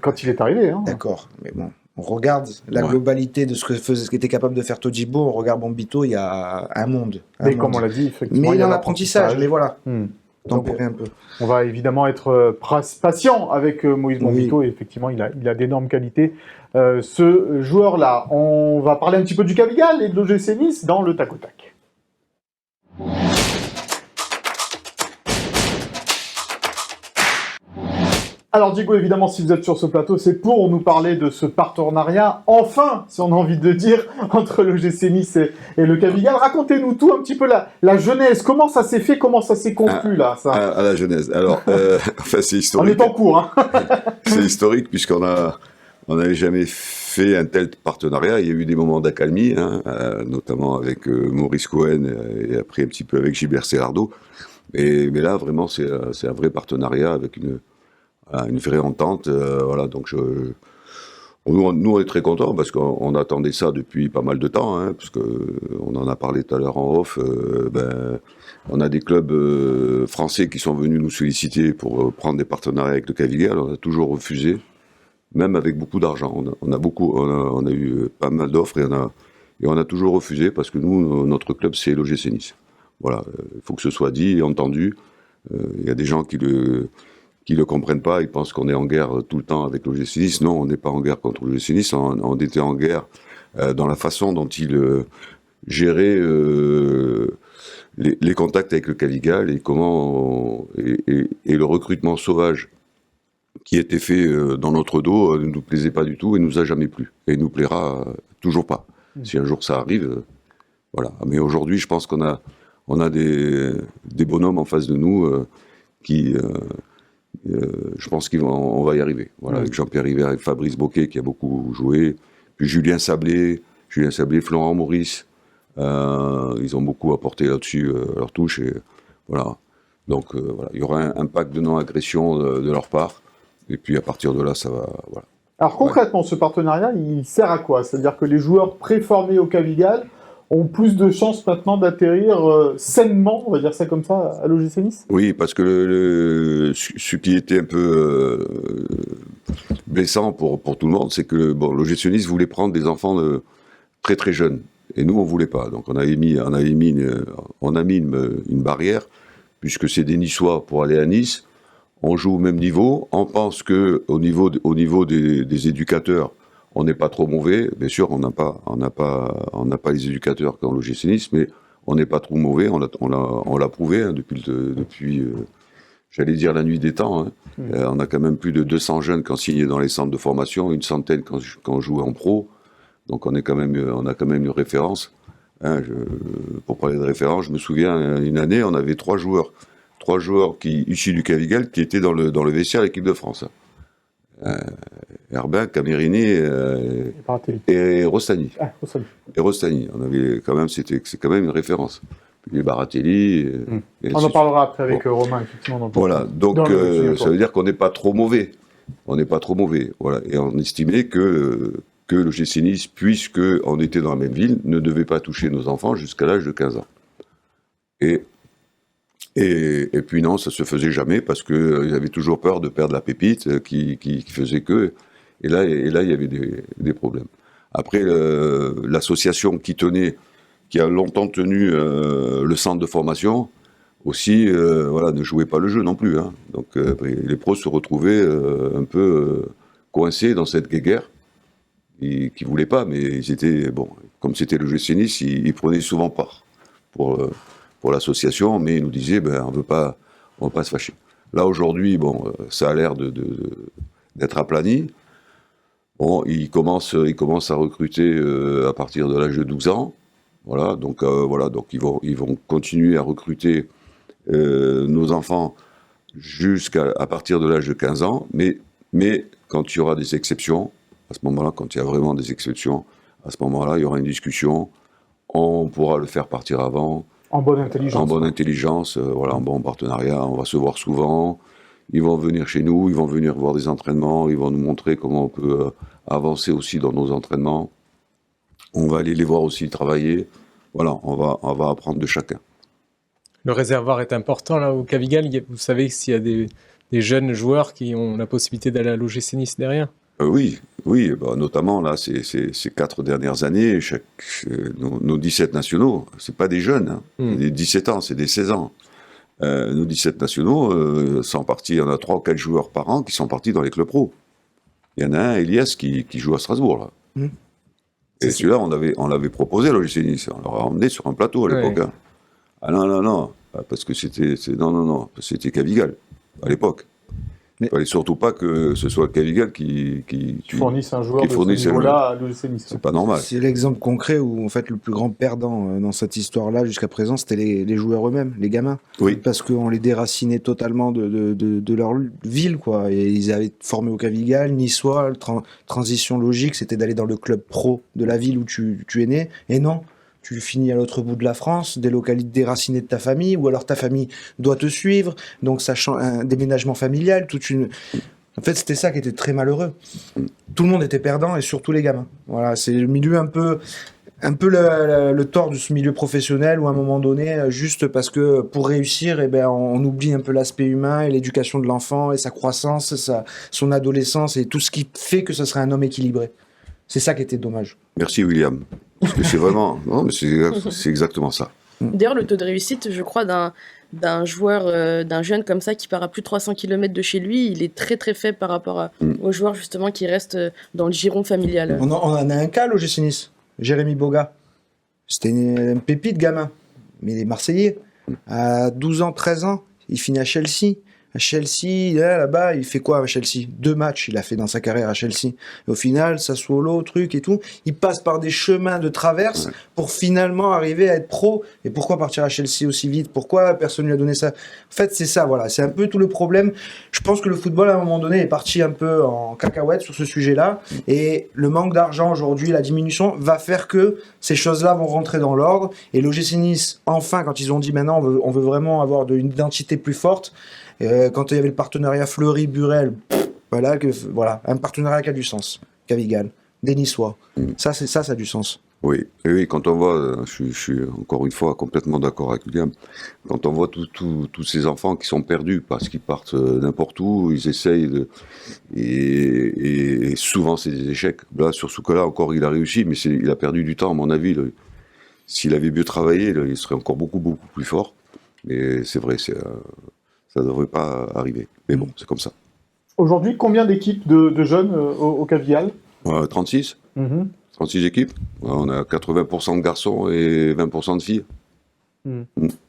quand il est arrivé. Hein. D'accord, mais bon, on regarde la Ouais. globalité de ce qu'était capable de faire Todibo, on regarde Bombito, il y a un monde. Mais comme on l'a dit, effectivement, Mais il y a dans l'apprentissage, mais voilà, Hmm. tempérer un peu. On va évidemment être patient avec Moïse Bombito. Et effectivement, il a d'énormes qualités. Ce joueur-là, on va parler un petit peu du Cavigal et de l'OGC Nice dans le tac au tac. Alors Diego, évidemment, si vous êtes sur ce plateau, c'est pour nous parler de ce partenariat, enfin, si on a envie de dire, entre l'OGC Nice et le Cavigal. Racontez-nous tout, un petit peu la genèse, comment ça s'est fait, comment ça s'est conclu là, ça. À la genèse. Alors, enfin, c'est On historique. est en cours, hein. C'est historique puisqu'on n'avait jamais fait un tel partenariat. Il y a eu des moments d'accalmie, hein, notamment avec Maurice Cohen et après un petit peu avec Gilbert Celardo. Mais là, vraiment, c'est un vrai partenariat avec une vraie entente. Voilà, donc nous, on est très contents parce qu'on attendait ça depuis pas mal de temps, hein, parce que on en a parlé tout à l'heure en off. On a des clubs français qui sont venus nous solliciter pour prendre des partenariats avec le Cavigal. On a toujours refusé, même avec beaucoup d'argent. On a eu pas mal d'offres et on a toujours refusé parce que nous, notre club, c'est l'OGC Nice. Voilà, il faut que ce soit dit et entendu. Il y a des gens qui le comprennent pas, ils pensent qu'on est en guerre tout le temps avec l'OGC Nice. Non, on n'est pas en guerre contre l'OGC Nice, on était en guerre dans la façon dont il gérait les contacts avec le Cavigal et comment et le recrutement sauvage qui était fait dans notre dos ne nous plaisait pas du tout et nous a jamais plu et nous plaira toujours pas. Si un jour ça arrive, voilà. Mais aujourd'hui, je pense qu'on a des bonhommes en face de nous qui je pense on va y arriver. Voilà, avec Jean-Pierre River et Fabrice Boquet qui a beaucoup joué, puis Julien Sablé, Florent Maurice, ils ont beaucoup apporté là-dessus leur touche et voilà. Donc voilà, il y aura un pacte de non-agression de leur part et puis à partir de là, ça va. Voilà. Alors concrètement, ce partenariat, il sert à quoi? C'est-à-dire que les joueurs préformés au Cavigal ont plus de chances maintenant d'atterrir sainement, on va dire ça comme ça, à l'OGC Nice? Oui, parce que ce qui était un peu blessant pour tout le monde, c'est que l'OGC Nice voulait prendre des enfants très très jeunes. Et nous, on voulait pas. Donc on a mis une barrière, puisque c'est des Niçois pour aller à Nice. On joue au même niveau. On pense que au niveau des éducateurs, on n'est pas trop mauvais. Bien sûr, on n'a pas les éducateurs qu'en l'OGC Nice, mais on n'est pas trop mauvais. On l'a prouvé hein, depuis j'allais dire la nuit des temps. Hein. On a quand même plus de 200 jeunes qui ont signé dans les centres de formation, une centaine qui ont joué en pro. Donc on a quand même une référence. Hein, pour parler de référence, je me souviens une année, on avait trois joueurs issus du Cavigal qui étaient dans le vestiaire de l'équipe de France. Herbin, Camerini et Rostani. Ah, Rostani. Et Rostani, c'est quand même une référence. Puis les Baratelli. On en parlera après avec Romain, effectivement. Voilà, donc ça veut dire qu'on n'est pas trop mauvais. On n'est pas trop mauvais. Voilà. Et on estimait que le GC Nice, puisque on était dans la même ville, ne devait pas toucher nos enfants jusqu'à l'âge de 15 ans. Et puis non, ça se faisait jamais parce qu'ils avaient toujours peur de perdre la pépite qui faisait que. Et là, il y avait des problèmes. Après, l'association qui a longtemps tenu le centre de formation, aussi, ne jouait pas le jeu non plus. Hein. Donc les pros se retrouvaient un peu coincés dans cette guéguerre. Qui voulaient pas, mais ils étaient comme c'était le GC Nice, ils prenaient souvent part pour l'association, mais ils nous disaient on veut pas se fâcher. Là aujourd'hui, ça a l'air d'être aplani. Bon, ils commencent à recruter à partir de l'âge de 12 ans. Voilà, donc ils vont continuer à recruter nos enfants jusqu'à partir de l'âge de 15 ans, mais quand il y aura des exceptions, À ce moment-là, quand il y a vraiment des exceptions, à ce moment-là, il y aura une discussion. On pourra le faire partir avant. En bonne intelligence. En bonne intelligence, voilà, en bon partenariat. On va se voir souvent. Ils vont venir chez nous, ils vont venir voir des entraînements, ils vont nous montrer comment on peut avancer aussi dans nos entraînements. On va aller les voir aussi travailler. Voilà, on va apprendre de chacun. Le réservoir est important là au Cavigal. Vous savez s'il y a des jeunes joueurs qui ont la possibilité d'aller à l'OGC Nice derrière? Oui, bah, notamment là, ces 4 dernières années, nos 17 nationaux, c'est pas des jeunes, hein. C'est des 17 ans, c'est des 16 ans. Nos 17 nationaux sont partis, il y en a 3 ou 4 joueurs par an qui sont partis dans les clubs pro. Il y en a un, Elias, qui joue à Strasbourg, là. Et celui-là, on l'avait proposé à l'OGC Nice, on l'aurait emmené sur un plateau à l'époque. Ouais. Hein. Ah non, parce que c'était Cavigal, à l'époque. Il ne fallait surtout pas que ce soit Cavigal qui fournissent un joueur qui de ce fournissent un niveau-là à l'OGC Nice. C'est pas normal. C'est l'exemple concret où en fait le plus grand perdant dans cette histoire-là jusqu'à présent, c'était les joueurs eux-mêmes, les gamins. Oui. Parce qu'on les déracinait totalement de leur ville, quoi. Et ils avaient formé au Cavigal, niçois, transition logique, c'était d'aller dans le club pro de la ville où tu es né. Et non, tu finis à l'autre bout de la France, déraciné de ta famille, ou alors ta famille doit te suivre, donc ça change un déménagement familial, En fait, c'était ça qui était très malheureux. Tout le monde était perdant, et surtout les gamins. Voilà, c'est le milieu un peu le tort de ce milieu professionnel, où à un moment donné, juste parce que pour réussir, on oublie un peu l'aspect humain et l'éducation de l'enfant, et sa croissance, son adolescence, et tout ce qui fait que ce serait un homme équilibré. C'est ça qui était dommage. Merci William. Parce que c'est vraiment... Non, mais c'est exactement ça. D'ailleurs, le taux de réussite, je crois, d'un joueur, d'un jeune comme ça qui part à plus de 300 km de chez lui, il est très très faible par rapport aux joueurs justement qui restent dans le giron familial. On en a un cas, l'OGC Nice. Jérémy Boga. C'était une pépite gamin. Mais il est Marseillais. À 12 ans, 13 ans, il finit à Chelsea. À Chelsea, là-bas, il fait quoi à Chelsea? 2 matchs il a fait dans sa carrière à Chelsea. Et au final, Sassuolo, truc et tout, il passe par des chemins de traverse pour finalement arriver à être pro. Et pourquoi partir à Chelsea aussi vite? Pourquoi personne ne lui a donné ça? En fait, c'est ça, voilà. C'est un peu tout le problème. Je pense que le football, à un moment donné, est parti un peu en cacahuète sur ce sujet-là. Et le manque d'argent aujourd'hui, la diminution, va faire que ces choses-là vont rentrer dans l'ordre. Et l'OGC Nice, enfin, quand ils ont dit maintenant, on veut vraiment avoir une identité plus forte, quand il y avait le partenariat Fleury-Burel, voilà, un partenariat qui a du sens. Cavigal, des Niçois. Ça a du sens. Oui, et oui, quand on voit, je suis encore une fois complètement d'accord avec William, quand on voit tous ces enfants qui sont perdus parce qu'ils partent n'importe où, ils essayent et souvent c'est des échecs. Là, sur ce cas-là, encore, il a réussi, mais il a perdu du temps, à mon avis. S'il avait mieux travaillé, il serait encore beaucoup plus fort. Mais c'est vrai, ça ne devrait pas arriver. Mais bon, c'est comme ça. Aujourd'hui, combien d'équipes de jeunes au Cavigal? 36 36 équipes. On a 80% de garçons et 20% de filles.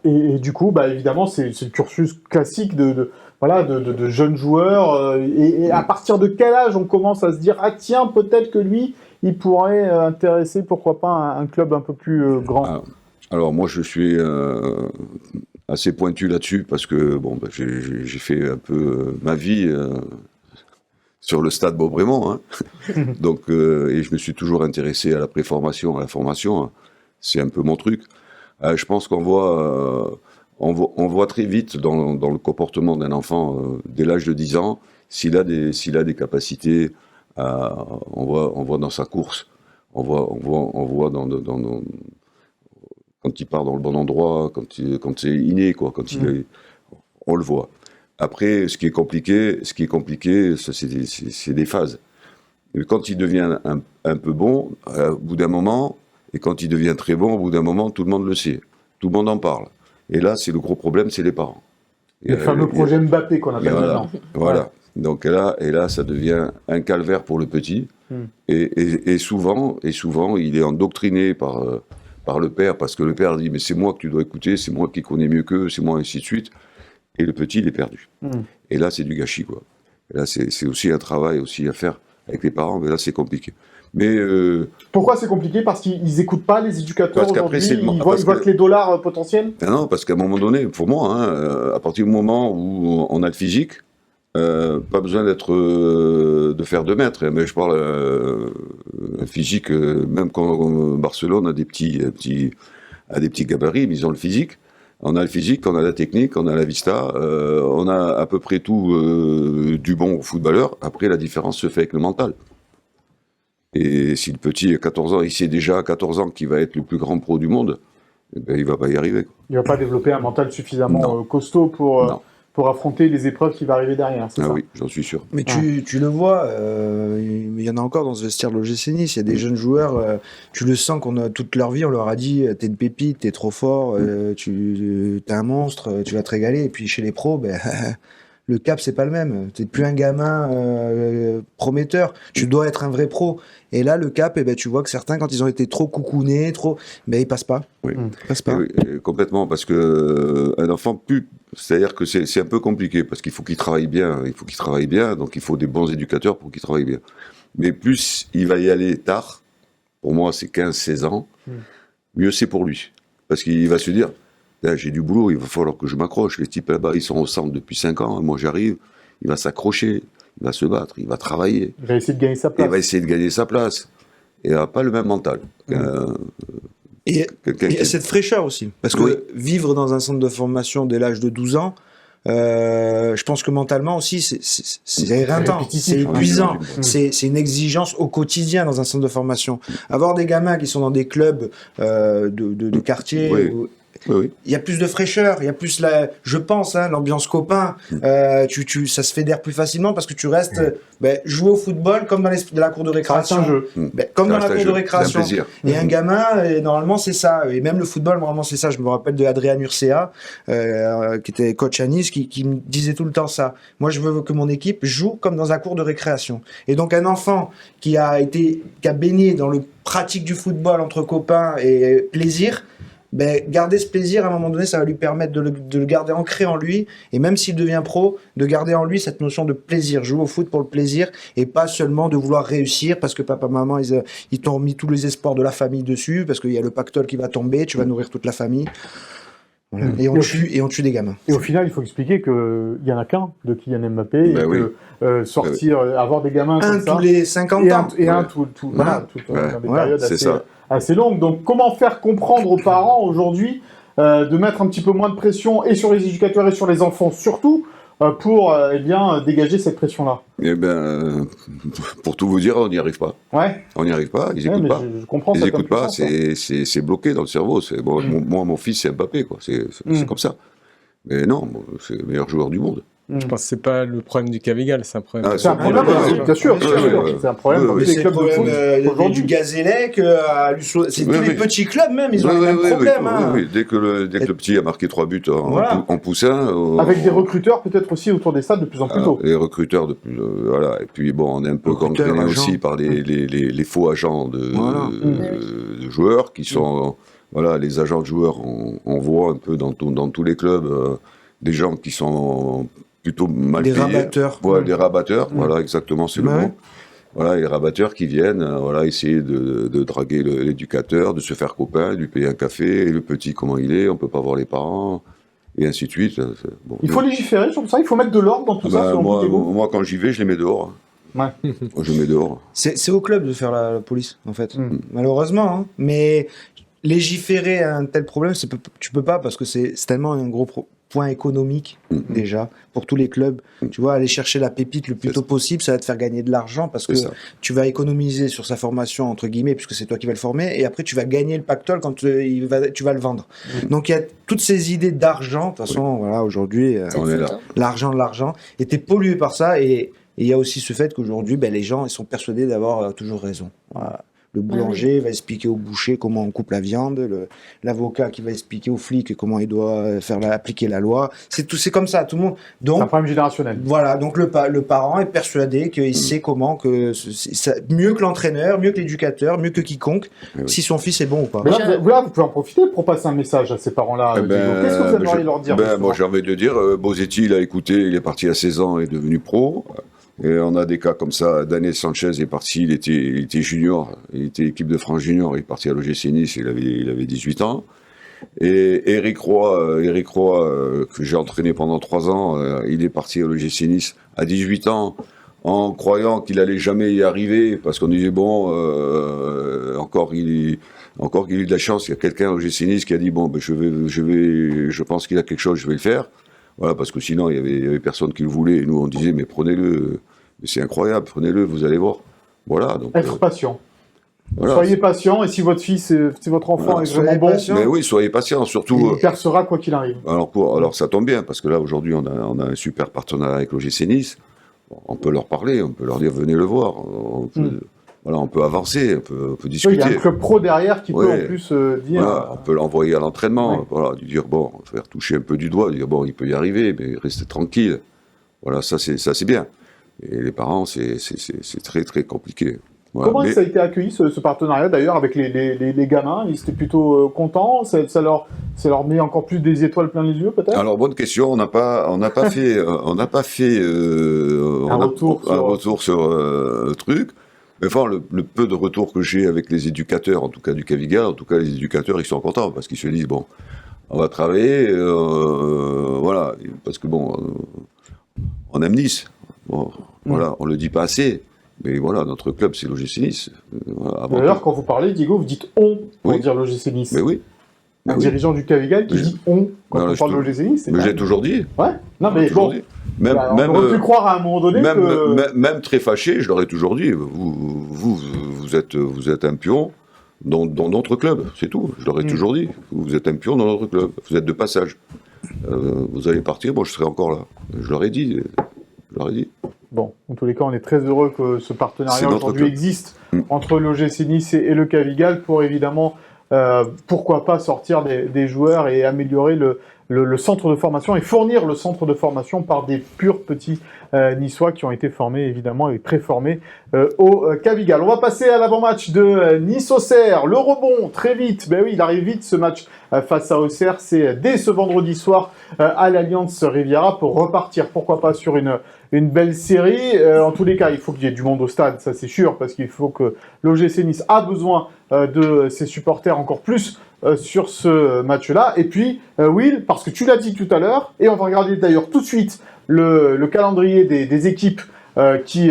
Et du coup, évidemment, c'est le cursus classique de jeunes joueurs. Et à partir de quel âge on commence à se dire « Ah tiens, peut-être que lui, il pourrait intéresser, pourquoi pas, un club un peu plus grand ?» Alors moi, je suis assez pointu là-dessus parce que j'ai fait un peu ma vie sur le stade Beaubremont, hein. Donc, et je me suis toujours intéressé à la préformation, à la formation, hein. C'est un peu mon truc. Je pense qu'on voit, on voit très vite dans le comportement d'un enfant dès l'âge de 10 ans s'il a des capacités. On voit dans sa course, on voit dans quand il part dans le bon endroit, quand c'est inné, quoi, on le voit. Après, ce qui est compliqué, c'est des phases. Et quand il devient un peu bon, au bout d'un moment, et quand il devient très bon, au bout d'un moment, tout le monde le sait. Tout le monde en parle. Et là, c'est le gros problème, c'est les parents. Le fameux projet Mbappé qu'on appelle maintenant. Voilà. Ouais. Donc là, ça devient un calvaire pour le petit. Et souvent, il est endoctriné par le père, parce que le père dit « mais c'est moi que tu dois écouter, c'est moi qui connais mieux qu'eux, c'est moi, ainsi de suite ». Et le petit, il est perdu. Et là, c'est du gâchis, quoi. Et là, c'est aussi un travail aussi à faire avec les parents, mais là, c'est compliqué. Mais pourquoi c'est compliqué? Parce qu'ils n'écoutent pas les éducateurs aujourd'hui, ils voient que les dollars potentiels? Non, parce qu'à un moment donné, pour moi, à partir du moment où on a le physique, Pas besoin de faire 2 mètres, hein, mais je parle un physique, même quand Barcelone a des petits gabarits, mais ils ont le physique. On a le physique, on a la technique, on a la vista, on a à peu près tout du bon footballeur. Après, la différence se fait avec le mental. Et si le petit a 14 ans, il sait déjà à 14 ans qu'il va être le plus grand pro du monde, eh ben, il va pas y arriver, quoi. Il va pas développer un mental suffisamment Non. Costaud Non. pour affronter les épreuves qui vont arriver derrière, c'est Ah ça? oui, j'en suis sûr. Mais tu le vois, il y en a encore dans ce vestiaire de l'OGC Nice. Il y a des jeunes joueurs, tu le sens qu'on a toute leur vie, on leur a dit t'es une pépite, t'es trop fort, t'es un monstre, tu vas te régaler. Et puis chez les pros, ben, le cap c'est pas le même. T'es plus un gamin prometteur. Tu dois être un vrai pro. Et là, le cap, ben, tu vois que certains, quand ils ont été trop coucounés, ben, ils passent pas. Oui. Ils passent pas. Oui, complètement, parce que un enfant, c'est-à-dire que c'est un peu compliqué, parce qu'il faut qu'il travaille bien, donc il faut des bons éducateurs pour qu'il travaille bien. Mais plus il va y aller tard, pour moi c'est 15-16 ans, mieux c'est pour lui. Parce qu'il va se dire, là, j'ai du boulot, il va falloir que je m'accroche. Les types là-bas, ils sont au centre depuis 5 ans, moi j'arrive, il va s'accrocher, il va se battre, il va travailler. Il va essayer de gagner sa Et place. il va essayer de gagner sa place. Et il n'a pas le même mental. Et Quelqu'un il y qui a cette fraîcheur aussi. Parce que Oui. vivre dans un centre de formation dès l'âge de 12 ans, je pense que mentalement aussi, c'est éreintant, répétitif, c'est hein. épuisant, Mm. c'est une exigence au quotidien dans un centre de formation. Avoir des gamins qui sont dans des clubs de quartier, Oui. où Oui. il y a plus de fraîcheur, il y a plus je pense, hein, l'ambiance copain, ça se fédère plus facilement parce que tu restes jouer au football comme dans la cour de Ça reste récréation. un jeu. Comme dans Ça la reste un cour de jeu, récréation. c'est un plaisir. Et un gamin, normalement, c'est ça. Et même le football, normalement, c'est ça. Je me rappelle de Adrien Urcea, qui était coach à Nice, qui me disait tout le temps ça. Moi, je veux que mon équipe joue comme dans un cours de récréation. Et donc, un enfant qui a baigné dans le pratique du football entre copains et plaisir, garder ce plaisir, à un moment donné, ça va lui permettre de le garder ancré en lui. Et même s'il devient pro, de garder en lui cette notion de plaisir. Jouer au foot pour le plaisir et pas seulement de vouloir réussir parce que papa, maman, ils t'ont mis tous les espoirs de la famille dessus, parce qu'il y a le pactole qui va tomber, tu vas nourrir toute la famille. Voilà. Et on tue des gamins. Et au final, il faut expliquer qu'il n'y en a qu'un de Kylian Mbappé, Ben et oui. que sortir, avoir des gamins Un comme ça, tous les 50 et ans. un Ouais. tout voilà, Ouais. dans des Ouais, périodes c'est ça. assez longues. Donc, comment faire comprendre aux parents aujourd'hui de mettre un petit peu moins de pression et sur les éducateurs et sur les enfants surtout pour dégager cette pression-là? Eh ben, pour tout vous dire, on n'y arrive pas. Ouais. On n'y arrive pas, ils Ouais, n'écoutent mais pas. je comprends Ils ça comme n'écoutent pas, puissance, hein. c'est bloqué dans le cerveau. Moi, mon fils, c'est Mbappé, quoi. C'est comme ça. Mais non, c'est le meilleur joueur du monde. Je pense que c'est pas le problème du Cavigal, c'est un problème. Ah, C'est un problème, bien sûr, Bien bien sûr. sûr. C'est un problème Oui, dans oui. tous les C'est le clubs de problème foot du aujourd'hui. Gazélec, c'est Oui, tous les oui. petits clubs même, ils ont Oui, les mêmes oui, problèmes. oui, hein. oui. Dès que le petit a marqué 3 buts Voilà. en poussin. Avec des recruteurs peut-être aussi autour des stades de plus en plus tôt. Les recruteurs, voilà. Et puis, bon, on est un peu Recruteurs, gangréné agents. aussi par les faux agents Voilà. de joueurs qui sont. Voilà, les agents de joueurs, on voit un peu dans tous les clubs des gens qui sont plutôt mal Des payés. rabatteurs. Ouais, des rabatteurs, voilà, exactement, c'est le Ouais. mot. Voilà, les rabatteurs qui viennent essayer de draguer l'éducateur, de se faire copain, de lui payer un café, et le petit, comment il est, on peut pas voir les parents, et ainsi de suite. Bon, Il faut légiférer sur ça, il faut mettre de l'ordre dans tout ça, selon vous, Thibaut. moi, quand j'y vais, je les mets dehors. Ouais. Moi, je les mets dehors. C'est au club de faire la police, en fait. Malheureusement. Hein. Mais légiférer à un tel problème, tu peux pas parce que c'est tellement un gros point économique, déjà, pour tous les clubs. Tu vois, aller chercher la pépite le plus tôt possible, ça va te faire gagner de l'argent parce que C'est ça. tu vas économiser sur sa formation, entre guillemets, puisque c'est toi qui vas le former, et après tu vas gagner le pactole quand tu vas le vendre. Donc il y a toutes ces idées d'argent, de toute façon, voilà, aujourd'hui, On est là. l'argent, et t'es pollué par ça, et il y a aussi ce fait qu'aujourd'hui, les gens ils sont persuadés d'avoir toujours raison. Voilà. Le boulanger va expliquer au boucher comment on coupe la viande, l'avocat qui va expliquer au flic comment il doit appliquer la loi. C'est comme ça, tout le monde. C'est un Donc, problème générationnel. voilà, donc le parent est persuadé qu'il sait comment mieux que l'entraîneur, mieux que l'éducateur, mieux que quiconque, oui. si son fils est bon ou pas. Mais là, vous pouvez en profiter pour passer un message à ces parents-là. Thibaut. Qu'est-ce que vous aimeriez leur dire justement moi, j'ai envie de dire, Bosetti, il a écouté, il est parti à 16 ans, il est devenu pro. Et on a des cas comme ça. Daniel Sanchez est parti, il était junior, il était équipe de France junior, il est parti à l'OGC Nice, il avait 18 ans. Et Eric Roy, que j'ai entraîné pendant 3 ans, il est parti au l'OGC Nice à 18 ans, en croyant qu'il allait jamais y arriver, parce qu'on disait bon, encore qu'il a eu de la chance, il y a quelqu'un au l'OGC Nice qui a dit bon, ben je pense qu'il a quelque chose, je vais le faire. Voilà, parce que sinon il y avait personne qui le voulait. Et nous on disait mais prenez-le, mais c'est incroyable, prenez-le, vous allez voir. Voilà. Donc, Être patient. voilà. Soyez patient, et si votre fils, si votre enfant Voilà, est soyez vraiment bon, patient. Mais oui, soyez patient, surtout. il percera quoi qu'il arrive. Alors ça tombe bien, parce que là, aujourd'hui, on a un super partenariat avec l'OGC Nice. Bon, on peut leur parler, on peut leur dire venez le voir. Voilà, on peut avancer, on peut Oui, discuter. il y a un club pro derrière qui peut Ouais. en plus dire. Voilà, on peut l'envoyer à l'entraînement, Ouais. voilà, lui dire bon, faire toucher un peu du doigt, dire bon, il peut y arriver, mais restez tranquille. Voilà, ça c'est bien. Et les parents, c'est très très compliqué. Voilà, Comment mais- ça a été accueilli ce partenariat d'ailleurs avec les gamins? Ils étaient plutôt contents? Ça leur met encore plus des étoiles plein les yeux peut-être? Alors bonne question, on n'a pas fait Un retour sur le truc. Mais enfin, le peu de retour que j'ai avec les éducateurs, en tout cas du Cavigal, en tout cas les éducateurs, ils sont contents parce qu'ils se disent bon, on va travailler, voilà, parce que bon, on aime Nice. Bon, voilà, on le dit pas assez, mais voilà, notre club c'est l'OGC Nice. Voilà, avant D'ailleurs, tout. quand vous parlez, Diego, vous dites on pour Oui. dire l'OGC Nice. Mais oui. Un Mais oui. dirigeant du Cavigal qui Mais dit on quand Voilà, on parle de je l'OGC Nice. c'est Mais quand j'ai même- toujours dit. Ouais. Non mais Toujours bon, dit. Même, bah, même, on aurait pu croire à un moment donné même, que. même très fâché, je leur ai toujours dit, vous êtes un pion dans notre club, c'est tout. Je leur ai toujours dit, vous êtes un pion dans notre club, vous êtes de passage. Vous allez partir, bon, je serai encore là. Je leur ai dit. Bon, en tous les cas, on est très heureux que ce C'est partenariat notre aujourd'hui club. existe entre l'OGC Nice et le Cavigal pour évidemment, pourquoi pas sortir des joueurs et améliorer le centre de formation et fournir le centre de formation par des purs petits niçois qui ont été formés évidemment et préformés au Cavigal. On va passer à l'avant-match de Nice-Auxerre. Le rebond, très vite, ben oui, il arrive vite ce match face à Auxerre. C'est dès ce vendredi soir à l'Alliance Riviera pour repartir, pourquoi pas, sur une belle série. En tous les cas, il faut qu'il y ait du monde au stade, ça c'est sûr, parce qu'il faut que l'OGC Nice a besoin de ses supporters encore plus sur ce match-là. Et puis, Will, parce que tu l'as dit tout à l'heure, et on va regarder d'ailleurs tout de suite le calendrier des équipes qui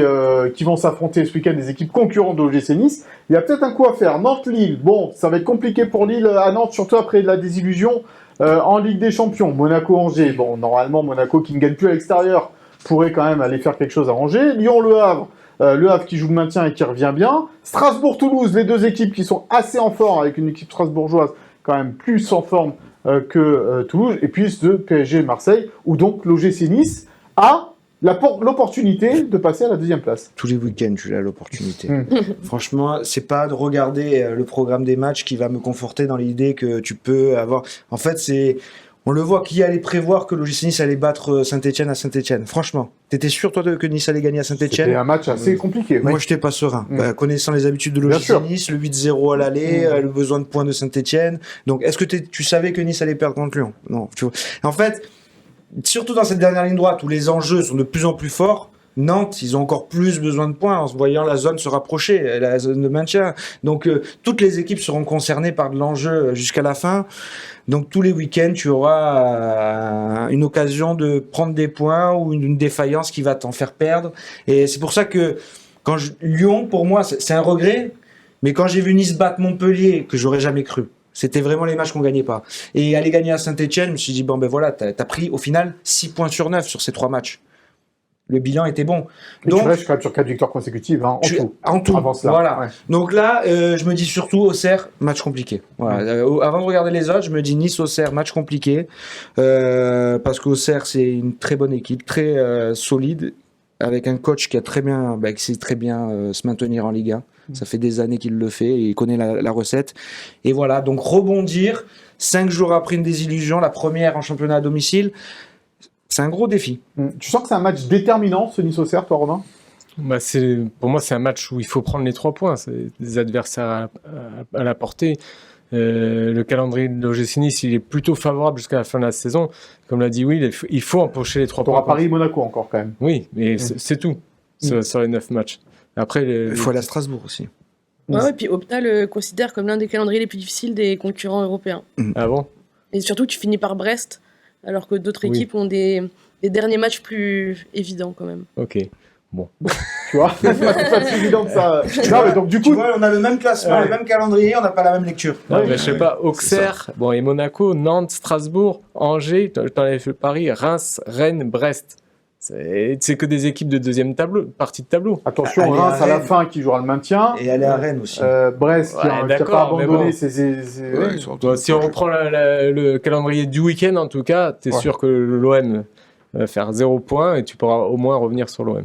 vont s'affronter ce week-end, des équipes concurrentes de l'OGC Nice. Il y a peut-être un coup à faire. Nantes-Lille, bon, ça va être compliqué pour Lille à Nantes, surtout après la désillusion en Ligue des Champions. Monaco-Angers, bon, normalement, Monaco qui ne gagne plus à l'extérieur pourrait quand même aller faire quelque chose à Angers. Lyon-Le Havre, Le Havre qui joue le maintien et qui revient bien. Strasbourg-Toulouse, les deux équipes qui sont assez en forme, avec une équipe strasbourgeoise quand même plus en forme que Toulouse. Et puis de PSG-Marseille, où donc l'OGC Nice a l'opportunité de passer à la deuxième place. Tous les week-ends, tu as l'opportunité. Franchement, c'est pas de regarder le programme des matchs qui va me conforter dans l'idée que tu peux avoir. En fait, on le voit, qui allait prévoir que l'OGC Nice allait battre Saint-Etienne à Saint-Etienne. Franchement, t'étais sûr toi que Nice allait gagner à C'était Saint-Etienne? un match assez compliqué. Moi, oui. j'étais pas serein. Connaissant les habitudes de l'OGC sûr. Nice, le 8-0 à l'aller, le besoin de points de Saint-Etienne. Donc, est-ce que tu savais que Nice allait perdre contre Lyon? Non. Tu vois. En fait, surtout dans cette dernière ligne droite où les enjeux sont de plus en plus forts, Nantes, ils ont encore plus besoin de points en se voyant la zone se rapprocher, la zone de maintien. Donc, toutes les équipes seront concernées par de l'enjeu jusqu'à la fin. Donc, tous les week-ends, tu auras une occasion de prendre des points ou une défaillance qui va t'en faire perdre. Et c'est pour ça que Lyon, pour moi, c'est un regret. Mais quand j'ai vu Nice battre Montpellier, que j'aurais jamais cru. C'était vraiment les matchs qu'on gagnait pas. Et aller gagner à Saint-Etienne, je me suis dit, bon ben voilà, t'as pris au final 6 points sur 9 sur ces 3 matchs. Le bilan était bon. Et Donc, tu restes quand même sur 4 victoires consécutives, hein, en tout. Avant cela. Voilà. Ouais. Donc là, je me dis surtout Auxerre, match compliqué. Voilà. Avant de regarder les autres, je me dis Nice-Auxerre, match compliqué. Parce qu'Auxerre, c'est une très bonne équipe, très solide, avec un coach qui sait très bien se maintenir en Ligue 1. Ça fait des années qu'il le fait et il connaît la recette. Et voilà, donc rebondir 5 jours après une désillusion, la première en championnat à domicile, c'est un gros défi. Tu sens que c'est un match déterminant, ce Nice-Auxerre, toi, Romain? Bah, pour moi, c'est un match où il faut prendre les 3 points. C'est des adversaires à la portée. Le calendrier de l'OGC Nice, il est plutôt favorable jusqu'à la fin de la saison. Comme l'a dit Will, il faut empocher les 3 Tu points. auras Paris-Monaco encore, quand même. Oui, mais c'est tout sur les 9 matchs. Après, Il faut aller à Strasbourg aussi. Ouais, et puis Opta le considère comme l'un des calendriers les plus difficiles des concurrents européens. Ah bon? Et surtout, tu finis par Brest, alors que d'autres Oui. équipes ont des derniers matchs plus évidents quand même. Ok. Tu vois, c'est pas si évident que ça. Non, mais donc du Tu coup, vois, on a le même classement, Ouais. le même calendrier, on n'a pas la même lecture. Non, Ouais. mais je sais pas, Auxerre, bon, et Monaco, Nantes, Strasbourg, Angers, t'en avais fait Paris, Reims, Rennes, Brest. C'est que des équipes de deuxième tableau, partie de tableau. attention, Allez, Reims à la Rennes. fin qui jouera le maintien. Et aller à Rennes aussi. Brest qui Ouais, a pas d'accord, mais abandonné bon. ses- Ouais, ils sont en Bon, si on reprend le calendrier du week-end, en tout cas, t'es Ouais. sûr que l'OM va faire 0 point et tu pourras au moins revenir sur l'OM.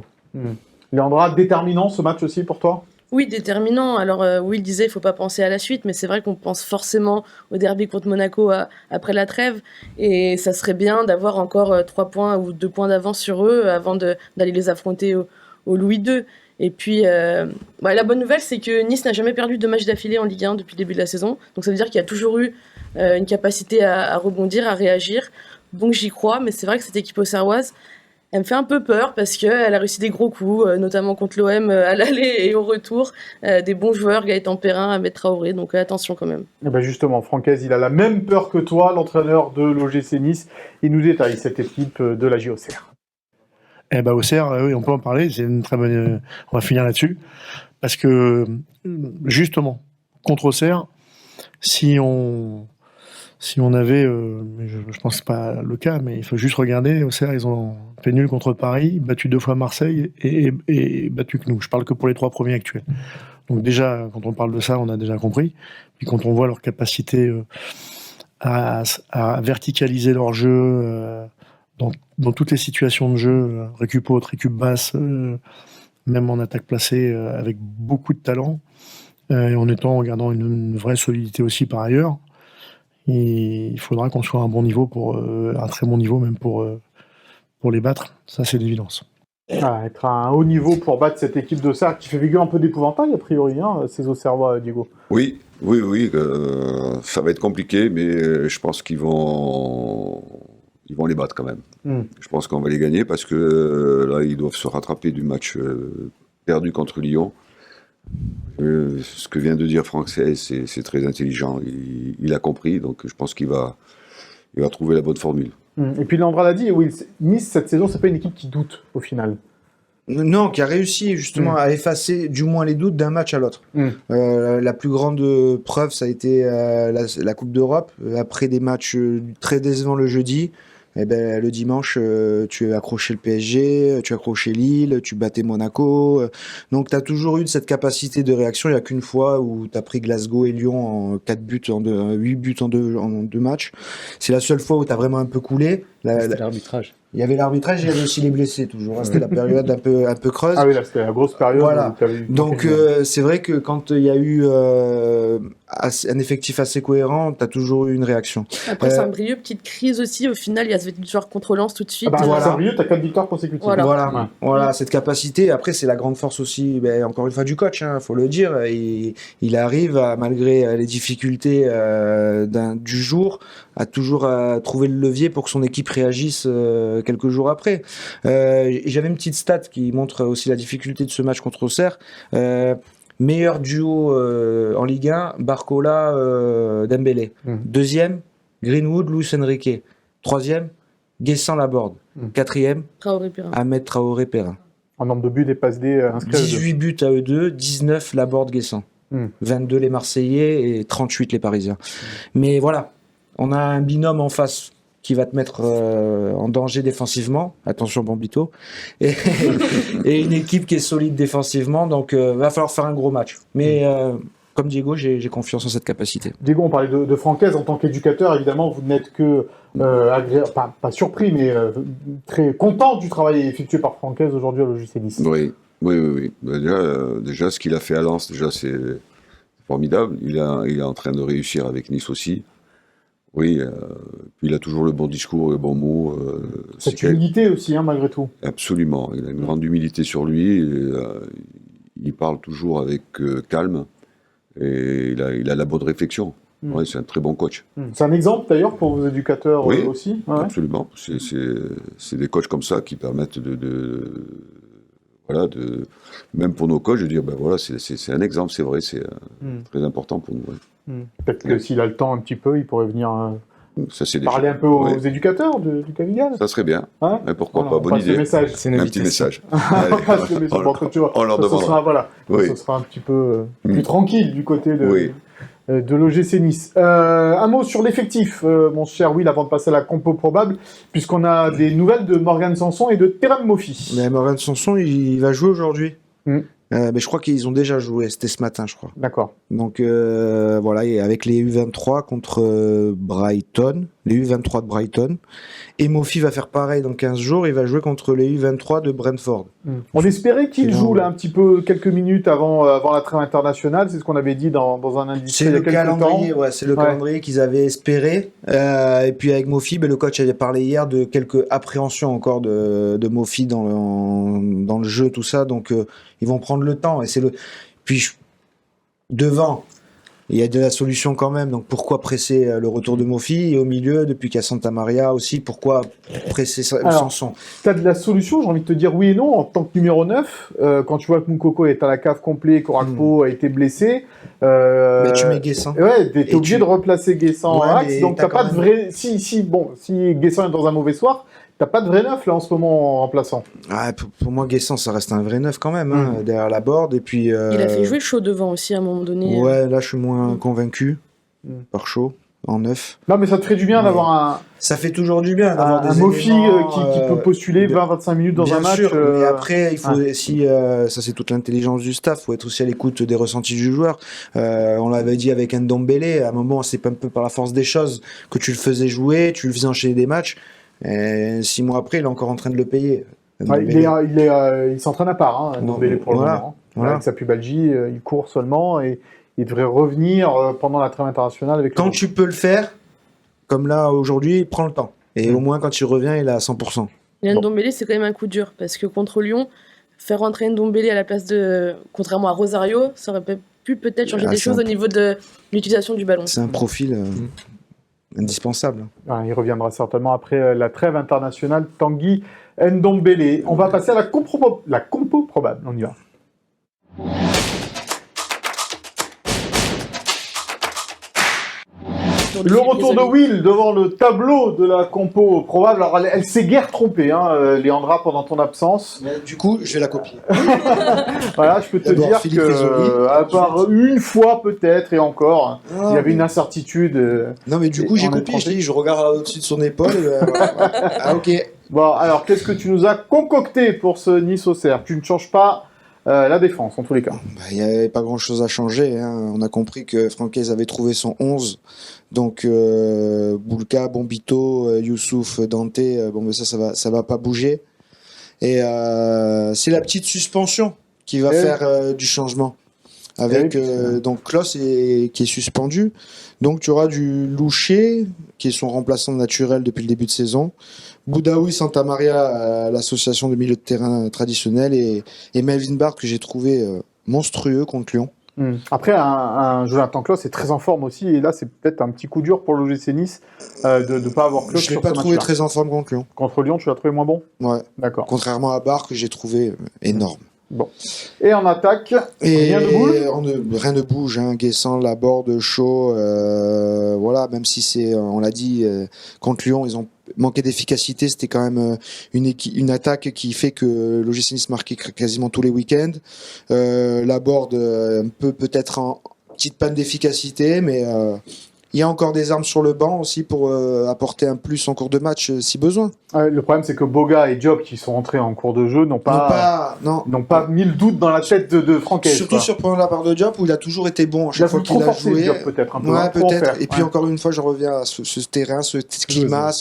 Leandra, déterminant ce match aussi pour toi? Oui, déterminant. Alors, Will disait il faut pas penser à la suite, mais c'est vrai qu'on pense forcément au derby contre Monaco après la trêve. Et ça serait bien d'avoir encore 3 points ou 2 points d'avance sur eux avant d'aller les affronter au Louis II. Et puis, la bonne nouvelle, c'est que Nice n'a jamais perdu de match d'affilée en Ligue 1 depuis le début de la saison. Donc, ça veut dire qu'il y a toujours eu une capacité à rebondir, à réagir. Donc, j'y crois. Mais c'est vrai que cette équipe auxerroise, elle me fait un peu peur parce qu'elle a réussi des gros coups, notamment contre l'OM à l'aller et au retour. Des bons joueurs, Gaëtan Perrin, Ahmed Traoré, donc attention quand même. Eh ben justement, Francaise, il a la même peur que toi, l'entraîneur de l'OGC Nice. Il nous détaille cette équipe de la JOCR. Eh ben, Auxerre, oui, on peut en parler. C'est une très bonne. On va finir là-dessus. Parce que, justement, contre Auxerre, si on avait, mais je pense que c'est pas le cas, mais il faut juste regarder. Auxerre, ils ont fait nul contre Paris, battu 2 fois Marseille et battu que nous. Je parle que pour les 3 premiers actuels. Donc déjà, quand on parle de ça, on a déjà compris. Puis quand on voit leur capacité à verticaliser leur jeu dans toutes les situations de jeu, récup haute, récup basse, même en attaque placée, avec beaucoup de talent, et en gardant une vraie solidité aussi par ailleurs. Et il faudra qu'on soit à un bon niveau un très bon niveau même pour les battre. Ça, c'est l'évidence. Ah, être à un haut niveau pour battre cette équipe d'Auxerre qui fait figure un peu d'épouvantail, a priori, hein, ces Auxerrois, Diego. Oui, ça va être compliqué, mais je pense qu'ils vont les battre quand même. Je pense qu'on va les gagner parce que là, ils doivent se rattraper du match perdu contre Lyon. Ce que vient de dire Franck, c'est très intelligent. Il a compris, donc je pense qu'il va trouver la bonne formule. Et puis Leandra l'a dit, oui, Nice, cette saison, c'est pas une équipe qui doute, au final. Non, qui a réussi justement à effacer du moins les doutes d'un match à l'autre. La plus grande preuve, ça a été la Coupe d'Europe. Après des matchs très décevants le jeudi, eh ben, le dimanche, tu as accroché le PSG, tu as accroché Lille, tu battais Monaco. Donc, tu as toujours eu cette capacité de réaction. Il n'y a qu'une fois où tu as pris Glasgow et Lyon en 8 buts en deux matchs. C'est la seule fois où tu as vraiment un peu coulé. C'était l'arbitrage. Il y avait l'arbitrage et il y avait aussi les blessés toujours. C'était la période un peu creuse. Ah oui, là, c'était la grosse période. Voilà. Où t'avais eu Donc c'est vrai que quand il y a eu un effectif assez cohérent, tu as toujours eu une réaction. Après, Saint-Brieuc, petite crise aussi. Au final, il y a cette victoire contre Lens tout de suite. voilà. Saint-Brieuc, t'as 4 victoires consécutives. Voilà. Cette capacité. Après, c'est la grande force aussi, encore une fois, du coach, faut le dire. Il arrive, malgré les difficultés du jour, à toujours trouver le levier pour que son équipe réagisse quelques jours après. J'avais une petite stat qui montre aussi la difficulté de ce match contre Auxerre. Meilleur duo en Ligue 1, Barcola, Dembélé. Deuxième, Greenwood, Luis Enrique. Troisième, Guessant Laborde. Quatrième, Ahmed Traoré Perrin. En nombre de buts, des passes D inscrits. 18 buts à eux deux, 19 Laborde Guessant. 22 les Marseillais et 38 les Parisiens. Mais voilà, on a un binôme en face qui va te mettre en danger défensivement, attention Bambito, et une équipe qui est solide défensivement, donc va falloir faire un gros match. Mais comme Diego, j'ai confiance en cette capacité. Diego, on parlait de Francaise en tant qu'éducateur, évidemment, vous n'êtes que pas surpris, mais très content du travail effectué par Francaise aujourd'hui à l'OGC Nice. Oui. Déjà, ce qu'il a fait à Lens, déjà c'est formidable. Il est en train de réussir avec Nice aussi. Oui, puis il a toujours le bon discours, le bon mot. Cette humilité aussi, malgré tout. Absolument, il a une grande humilité sur lui. Il parle toujours avec calme et il a la bonne réflexion. Ouais, c'est un très bon coach. C'est un exemple d'ailleurs pour vos éducateurs aussi. Ouais. Absolument. C'est des coachs comme ça qui permettent même pour nos coachs, de dire, c'est un exemple, c'est vrai, c'est très important pour nous. Ouais. Peut-être que s'il a le temps un petit peu, il pourrait venir Ça, c'est déjà. Parler un peu aux Oui. éducateurs du Cavigal. Ça serait bien. Hein Mais pourquoi Voilà, pas, on bonne passe le idée. message. C'est une Un petit invitation. message. On passe le message. Bon, après, tu vois, on leur ça, ce demandera. sera, voilà, Oui. ce sera un petit peu plus Mm. tranquille du côté Oui. de l'OGC Nice. Un mot sur l'effectif, mon cher Will, avant de passer à la compo probable, puisqu'on a des nouvelles de Morgan Sanson et de Terem Moffi. Mais Morgan Sanson, il va jouer aujourd'hui. Mm. Mais je crois qu'ils ont déjà joué. C'était ce matin, je crois. D'accord. Donc voilà, et avec les U23 contre Brighton, les U23 de Brighton. Et Mofi va faire pareil dans 15 jours. Il va jouer contre les U23 de Brentford. On espérait qu'il C'est joue long. là un petit peu quelques minutes avant la trêve internationale. C'est ce qu'on avait dit dans un indice C'est il y a le quelques calendrier, temps. ouais, c'est le Ouais. calendrier qu'ils avaient espéré. Et puis avec Mofi, le coach avait parlé hier de quelques appréhensions encore de Mofi dans le jeu, tout ça. Donc ils vont prendre le temps. Et c'est le. Puis devant, il y a de la solution quand même. Donc pourquoi presser le retour de Mofi, et au milieu, depuis qu'il y a Santa Maria aussi, pourquoi presser Alors, Sanson? Tu as de la solution, j'ai envie de te dire oui et non. En tant que numéro 9, quand tu vois que Moukoko est à la cave complet, qu'Orakpo a été blessé, Mais tu mets Guessant. ouais, t'es Et obligé tu- de replacer Guessant en Ouais, axe, mais donc t'as t'as pas quand de même- vrai. Si Guessant est dans un mauvais soir, t'as pas de vrai neuf là en ce moment en remplaçant. Ah, pour moi, Guessant, ça reste un vrai neuf quand même, hein, derrière la board. Et puis, Il a fait jouer chaud devant aussi à un moment donné. Ouais, là, je suis moins Mm. convaincu Mm. par chaud, en neuf. Non, mais ça te ferait du bien Mais d'avoir un Ça fait toujours du bien d'avoir des Mofi éléments, qui peut postuler 20-25 minutes dans bien un match. sûr, mais après, il faut ouais. si ça c'est toute l'intelligence du staff, faut être aussi à l'écoute des ressentis du joueur. On l'avait dit avec Ndombele, à un moment c'est un peu par la force des choses que tu le faisais jouer, tu le faisais enchaîner des matchs. Et 6 mois après, il est encore en train de le payer. Ouais, il s'entraîne à part, hein, Ndombele, pour Voilà, le moment. voilà. Avec sa pubalgie, il court seulement et il devrait revenir pendant la trêve internationale avec le Quand groupe. tu peux le faire, comme là aujourd'hui, prends le temps. Et Mm. au moins quand il revient, il est à 100%. Et Ndombele, c'est quand même un coup dur parce que contre Lyon, faire rentrer Ndombele à la place de. Contrairement à Rosario, ça aurait pu peut-être changer Ah, des c'est choses un- au niveau de l'utilisation du ballon. C'est un profil indispensable. Ah, il reviendra certainement après la trêve internationale. Tanguy Ndombele. On va passer à la compo probable. On y va. Le retour de Will devant le tableau de la compo probable. Alors, elle s'est guère trompée, hein, Léandra, pendant ton absence. Du coup, je vais la copier. Voilà, je peux te D'abord, dire Philippe que, Rizzoli. à part une fois peut-être, et encore, il y avait une incertitude. Non, mais du coup, Et j'ai on est copié. Je trompé. dis, je regarde au-dessus de son épaule. Ah, ok. Bon, alors, qu'est-ce que tu nous as concocté pour ce Nice-Auxerre? Tu ne changes pas la défense, en tous les cas. Il n'y avait pas grand-chose à changer. Hein. On a compris que Francaise avait trouvé son 11. Donc, Boulka, Bombito, Youssouf, Dante, bon, mais ça va pas bouger. Et c'est la petite suspension qui va Eh. faire du changement. Avec Eh, donc Klos qui est suspendu. Donc tu auras du Loucher, qui est son remplaçant naturel depuis le début de saison. Boudaoui, Santa Maria, l'association de milieu de terrain traditionnel. Et Melvin Bard, que j'ai trouvé monstrueux contre Lyon. Après, un Jonathan Klaus est très en forme aussi, et là, c'est peut-être un petit coup dur pour l'OGC Nice de ne pas avoir Klaus Je l'ai sur pas ce trouvé match-là. très en forme contre Lyon. Contre Lyon, tu l'as trouvé moins bon? Ouais. D'accord. Contrairement à Barre, que j'ai trouvé énorme. Et en attaque, Et rien ne bouge. rien ne bouge, hein. Guessant, Laborde, Chaud, voilà, même si c'est, on l'a dit, contre Lyon, ils ont manqué d'efficacité, c'était quand même une attaque qui fait que l'OGC Nice marquait quasiment tous les week-ends. Laborde, peut-être en petite panne d'efficacité, mais il y a encore des armes sur le banc aussi pour apporter un plus en cours de match si besoin. Le problème, c'est que Boga et Diop, qui sont entrés en cours de jeu, n'ont pas mis le doute dans la tête de Francaise. Surtout quoi. surprenant de la part de Diop, où il a toujours été bon à Il a chaque fois voulu trop qu'il a forcer joué. Diop, peut-être, un peu. Ouais, hein, trop en peut-être. faire. Et puis Ouais. encore une fois, je reviens à ce terrain, ce climat.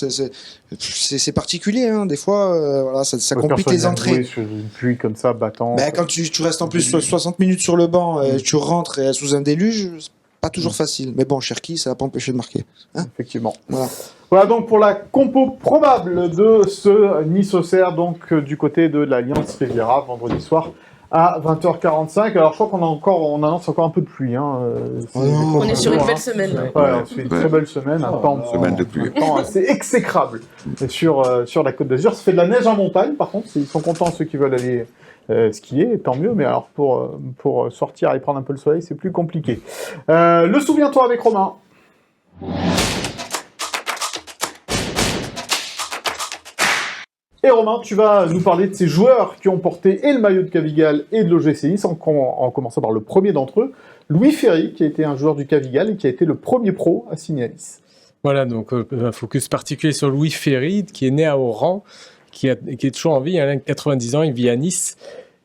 C'est particulier, hein. Des fois, voilà, ça complique Personne les n'aime entrées. jouer sur une pluie comme ça, battant. Ben, quand tu restes en plus 60 minutes sur le banc, tu rentres sous un déluge, c'est pas toujours facile. Mais bon, Cherki, ça va pas empêcher de marquer. Effectivement. Voilà. Voilà donc pour la compo probable de ce Nice-Auxerre, donc du côté de l'Alliance Riviera, vendredi soir à 20h45. Alors je crois on annonce encore un peu de pluie. Hein. On est sur une belle semaine. Ouais, Ouais. c'est une très belle semaine, un temps, Semaine de pluie. un temps assez exécrable sur la Côte d'Azur. Ça fait de la neige en montagne, par contre, ils sont contents ceux qui veulent aller skier, tant mieux, mais alors pour sortir et prendre un peu le soleil, c'est plus compliqué. Le souviens-toi avec Romain. Et Romain, tu vas nous parler de ces joueurs qui ont porté et le maillot de Cavigal et de l'OGC Nice, en commençant par le premier d'entre eux, Louis Ferry, qui a été un joueur du Cavigal et qui a été le premier pro à signer à Nice. Voilà, donc un focus particulier sur Louis Ferry, qui est né à Oran, qui est toujours en vie, il a 90 ans, il vit à Nice.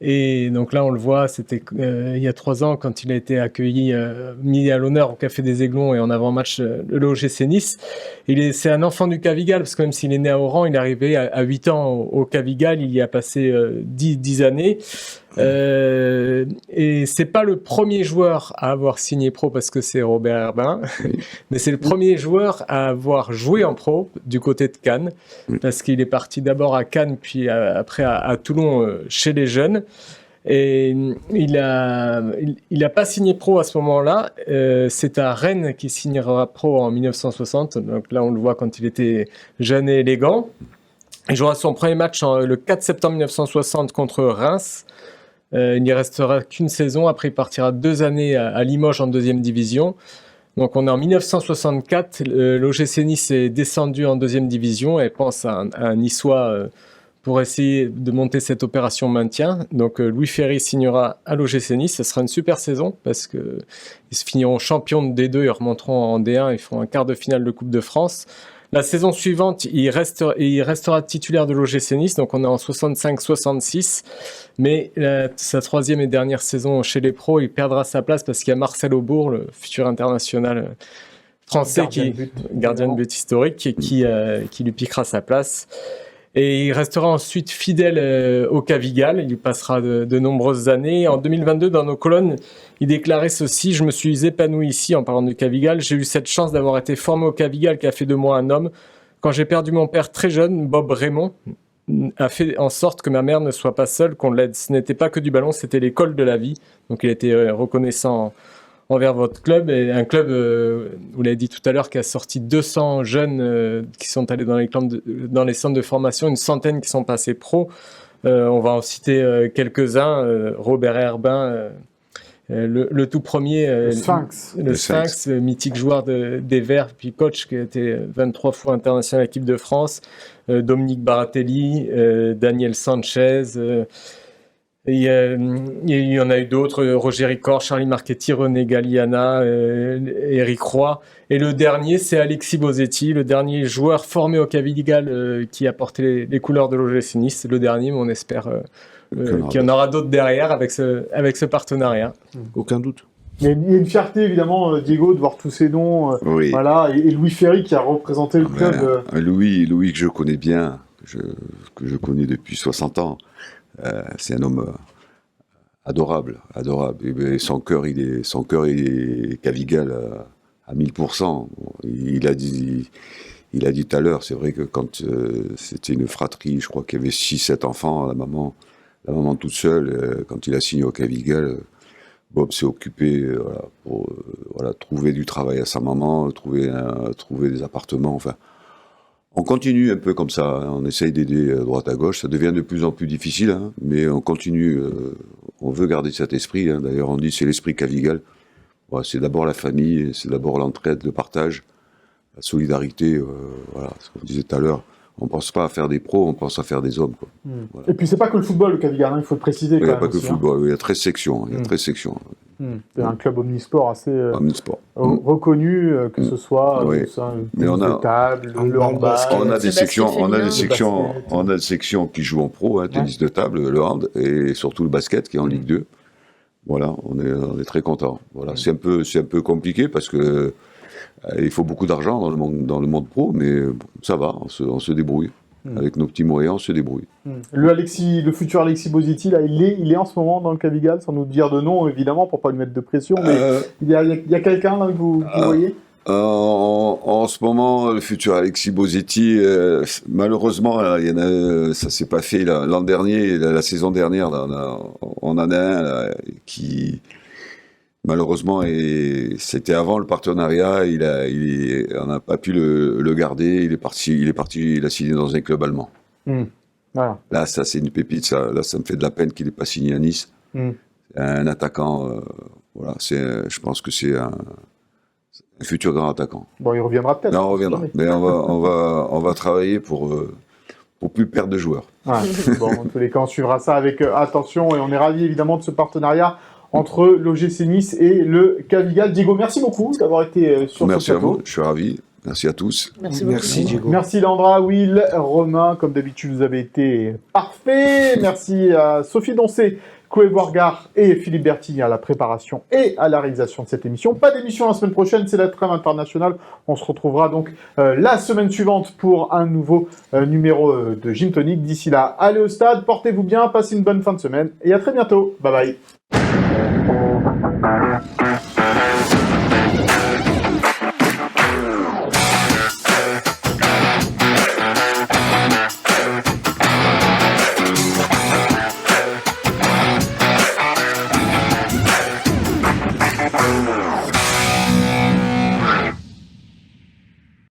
Et donc là, on le voit, c'était il y a 3 ans quand il a été accueilli, mis à l'honneur au Café des Aiglons et en avant-match de l'OGC Nice. C'est un enfant du Cavigal, parce que même s'il est né à Oran, il est arrivé à 8 ans au Cavigal, il y a passé 10 années. Et c'est pas le premier joueur à avoir signé pro parce que c'est Robert Herbin, mais c'est le premier joueur à avoir joué en pro du côté de Cannes, parce qu'il est parti d'abord à Cannes puis après à Toulon chez les jeunes. Et il a pas signé pro à ce moment-là. C'est à Rennes qu'il signera pro en 1960. Donc là, on le voit quand il était jeune et élégant. Il jouera son premier match le 4 septembre 1960 contre Reims. Il n'y restera qu'une saison. Après, il partira 2 années à Limoges en 2e division. Donc, on est en 1964. L'OGC Nice est descendu en 2e division et pense à un Niçois pour essayer de monter cette opération maintien. Donc, Louis Ferry signera à l'OGC Nice. Ce sera une super saison parce qu'ils se finiront champions de D2 et remonteront en D1. Ils font un quart de finale de Coupe de France. La saison suivante, il restera titulaire de l'OGC Nice, donc on est en 65-66. Mais sa 3e et dernière saison chez les pros, il perdra sa place parce qu'il y a Marcel Aubourg, le futur international français, gardien de but historique, qui lui piquera sa place. Et il restera ensuite fidèle au Cavigal. Il y passera de nombreuses années. En 2022, dans nos colonnes, il déclarait ceci: « Je me suis épanoui ici en parlant du Cavigal. J'ai eu cette chance d'avoir été formé au Cavigal qui a fait de moi un homme. Quand j'ai perdu mon père très jeune, Bob Raymond a fait en sorte que ma mère ne soit pas seule, qu'on l'aide. Ce n'était pas que du ballon, c'était l'école de la vie. » Donc il a été reconnaissant envers votre club, et un club, vous l'avez dit tout à l'heure, qui a sorti 200 jeunes qui sont allés dans les centres de formation, une centaine qui sont passés pro. On va en citer quelques-uns. Robert Herbin, le tout premier, le Sphinx, mythique joueur des Verts, puis coach qui a été 23 fois international à l'équipe de France. Dominique Baratelli, Daniel Sanchez. Il y en a eu d'autres, Roger Ricord, Charlie Marchetti, René Galliana, Eric Roy. Et le dernier, c'est Alexis Bosetti, le dernier joueur formé au Cavigal qui a porté les couleurs de l'OGC Nice. Le dernier, mais on espère qu'il y en aura d'autres derrière avec ce partenariat. Aucun doute. Il y a une fierté, évidemment, Diego, de voir tous ces noms. Oui. Voilà, et Louis Ferry qui a représenté le club. Louis que je connais bien, que je connais depuis 60 ans. C'est un homme adorable. Et son cœur, il est Cavigal à 1000%. Il a dit tout à l'heure, c'est vrai que quand c'était une fratrie, je crois qu'il y avait 6-7 enfants, la maman toute seule, quand il a signé au Cavigal, Bob s'est occupé pour trouver du travail à sa maman, trouver des appartements, enfin. On continue un peu comme ça, hein. On essaye d'aider à droite à gauche, ça devient de plus en plus difficile, hein, mais on continue, on veut garder cet esprit, hein. D'ailleurs on dit c'est l'esprit Cavigal, c'est d'abord la famille, c'est d'abord l'entraide, le partage, la solidarité, ce qu'on disait tout à l'heure, on ne pense pas à faire des pros, on pense à faire des hommes. Quoi. Voilà. Et puis c'est pas que le football le Cavigal, hein, il faut le préciser. Il n'y a pas que aussi, le football, hein. Il y a 13 sections, C'est un club omnisport assez omnisport. reconnu, que ce soit mais on a table, le handball. On a des sections, basket. des sections qui jouent en pro, hein, tennis de table, le hand et surtout le basket qui est en Ligue 2. Voilà, on est très content. Voilà, c'est un peu compliqué parce que il faut beaucoup d'argent dans le monde pro, mais ça va, on se débrouille. Avec nos petits moyens, on se débrouille. Le futur Alexis Bosetti, là, il est en ce moment dans le Cavigal, sans nous dire de nom, évidemment, pour pas lui mettre de pression, mais il y a quelqu'un là que vous voyez en ce moment, le futur Alexis Bosetti, malheureusement, ça s'est pas fait l'an dernier, la saison dernière, là, on en a un là, qui... Malheureusement, c'était avant le partenariat, on n'a pas pu le garder, il est parti, il a signé dans un club allemand. Voilà. Là, ça c'est une pépite, ça me fait de la peine qu'il n'ait pas signé à Nice. Un attaquant, je pense que c'est un futur grand attaquant. Bon, il reviendra peut-être. Non, on reviendra, mais on va travailler pour pour plus perdre de joueurs. Ouais. Bon, en tous les cas, on suivra ça avec attention et on est ravis évidemment de ce partenariat entre l'OGC Nice et le Cavigal. Diego, merci beaucoup d'avoir été sur Merci ce à plateau. vous, je suis ravi. Merci à tous. Merci beaucoup. Merci Diego. Merci Landra, Will, Romain, comme d'habitude vous avez été parfaits. Merci à Sophie Doncé, Chloé Boirgard et Philippe Bertigny à la préparation et à la réalisation de cette émission. Pas d'émission la semaine prochaine, c'est la trêve internationale. On se retrouvera donc la semaine suivante pour un nouveau numéro de Gym Tonic. D'ici là, allez au stade, portez-vous bien, passez une bonne fin de semaine et à très bientôt. Bye bye.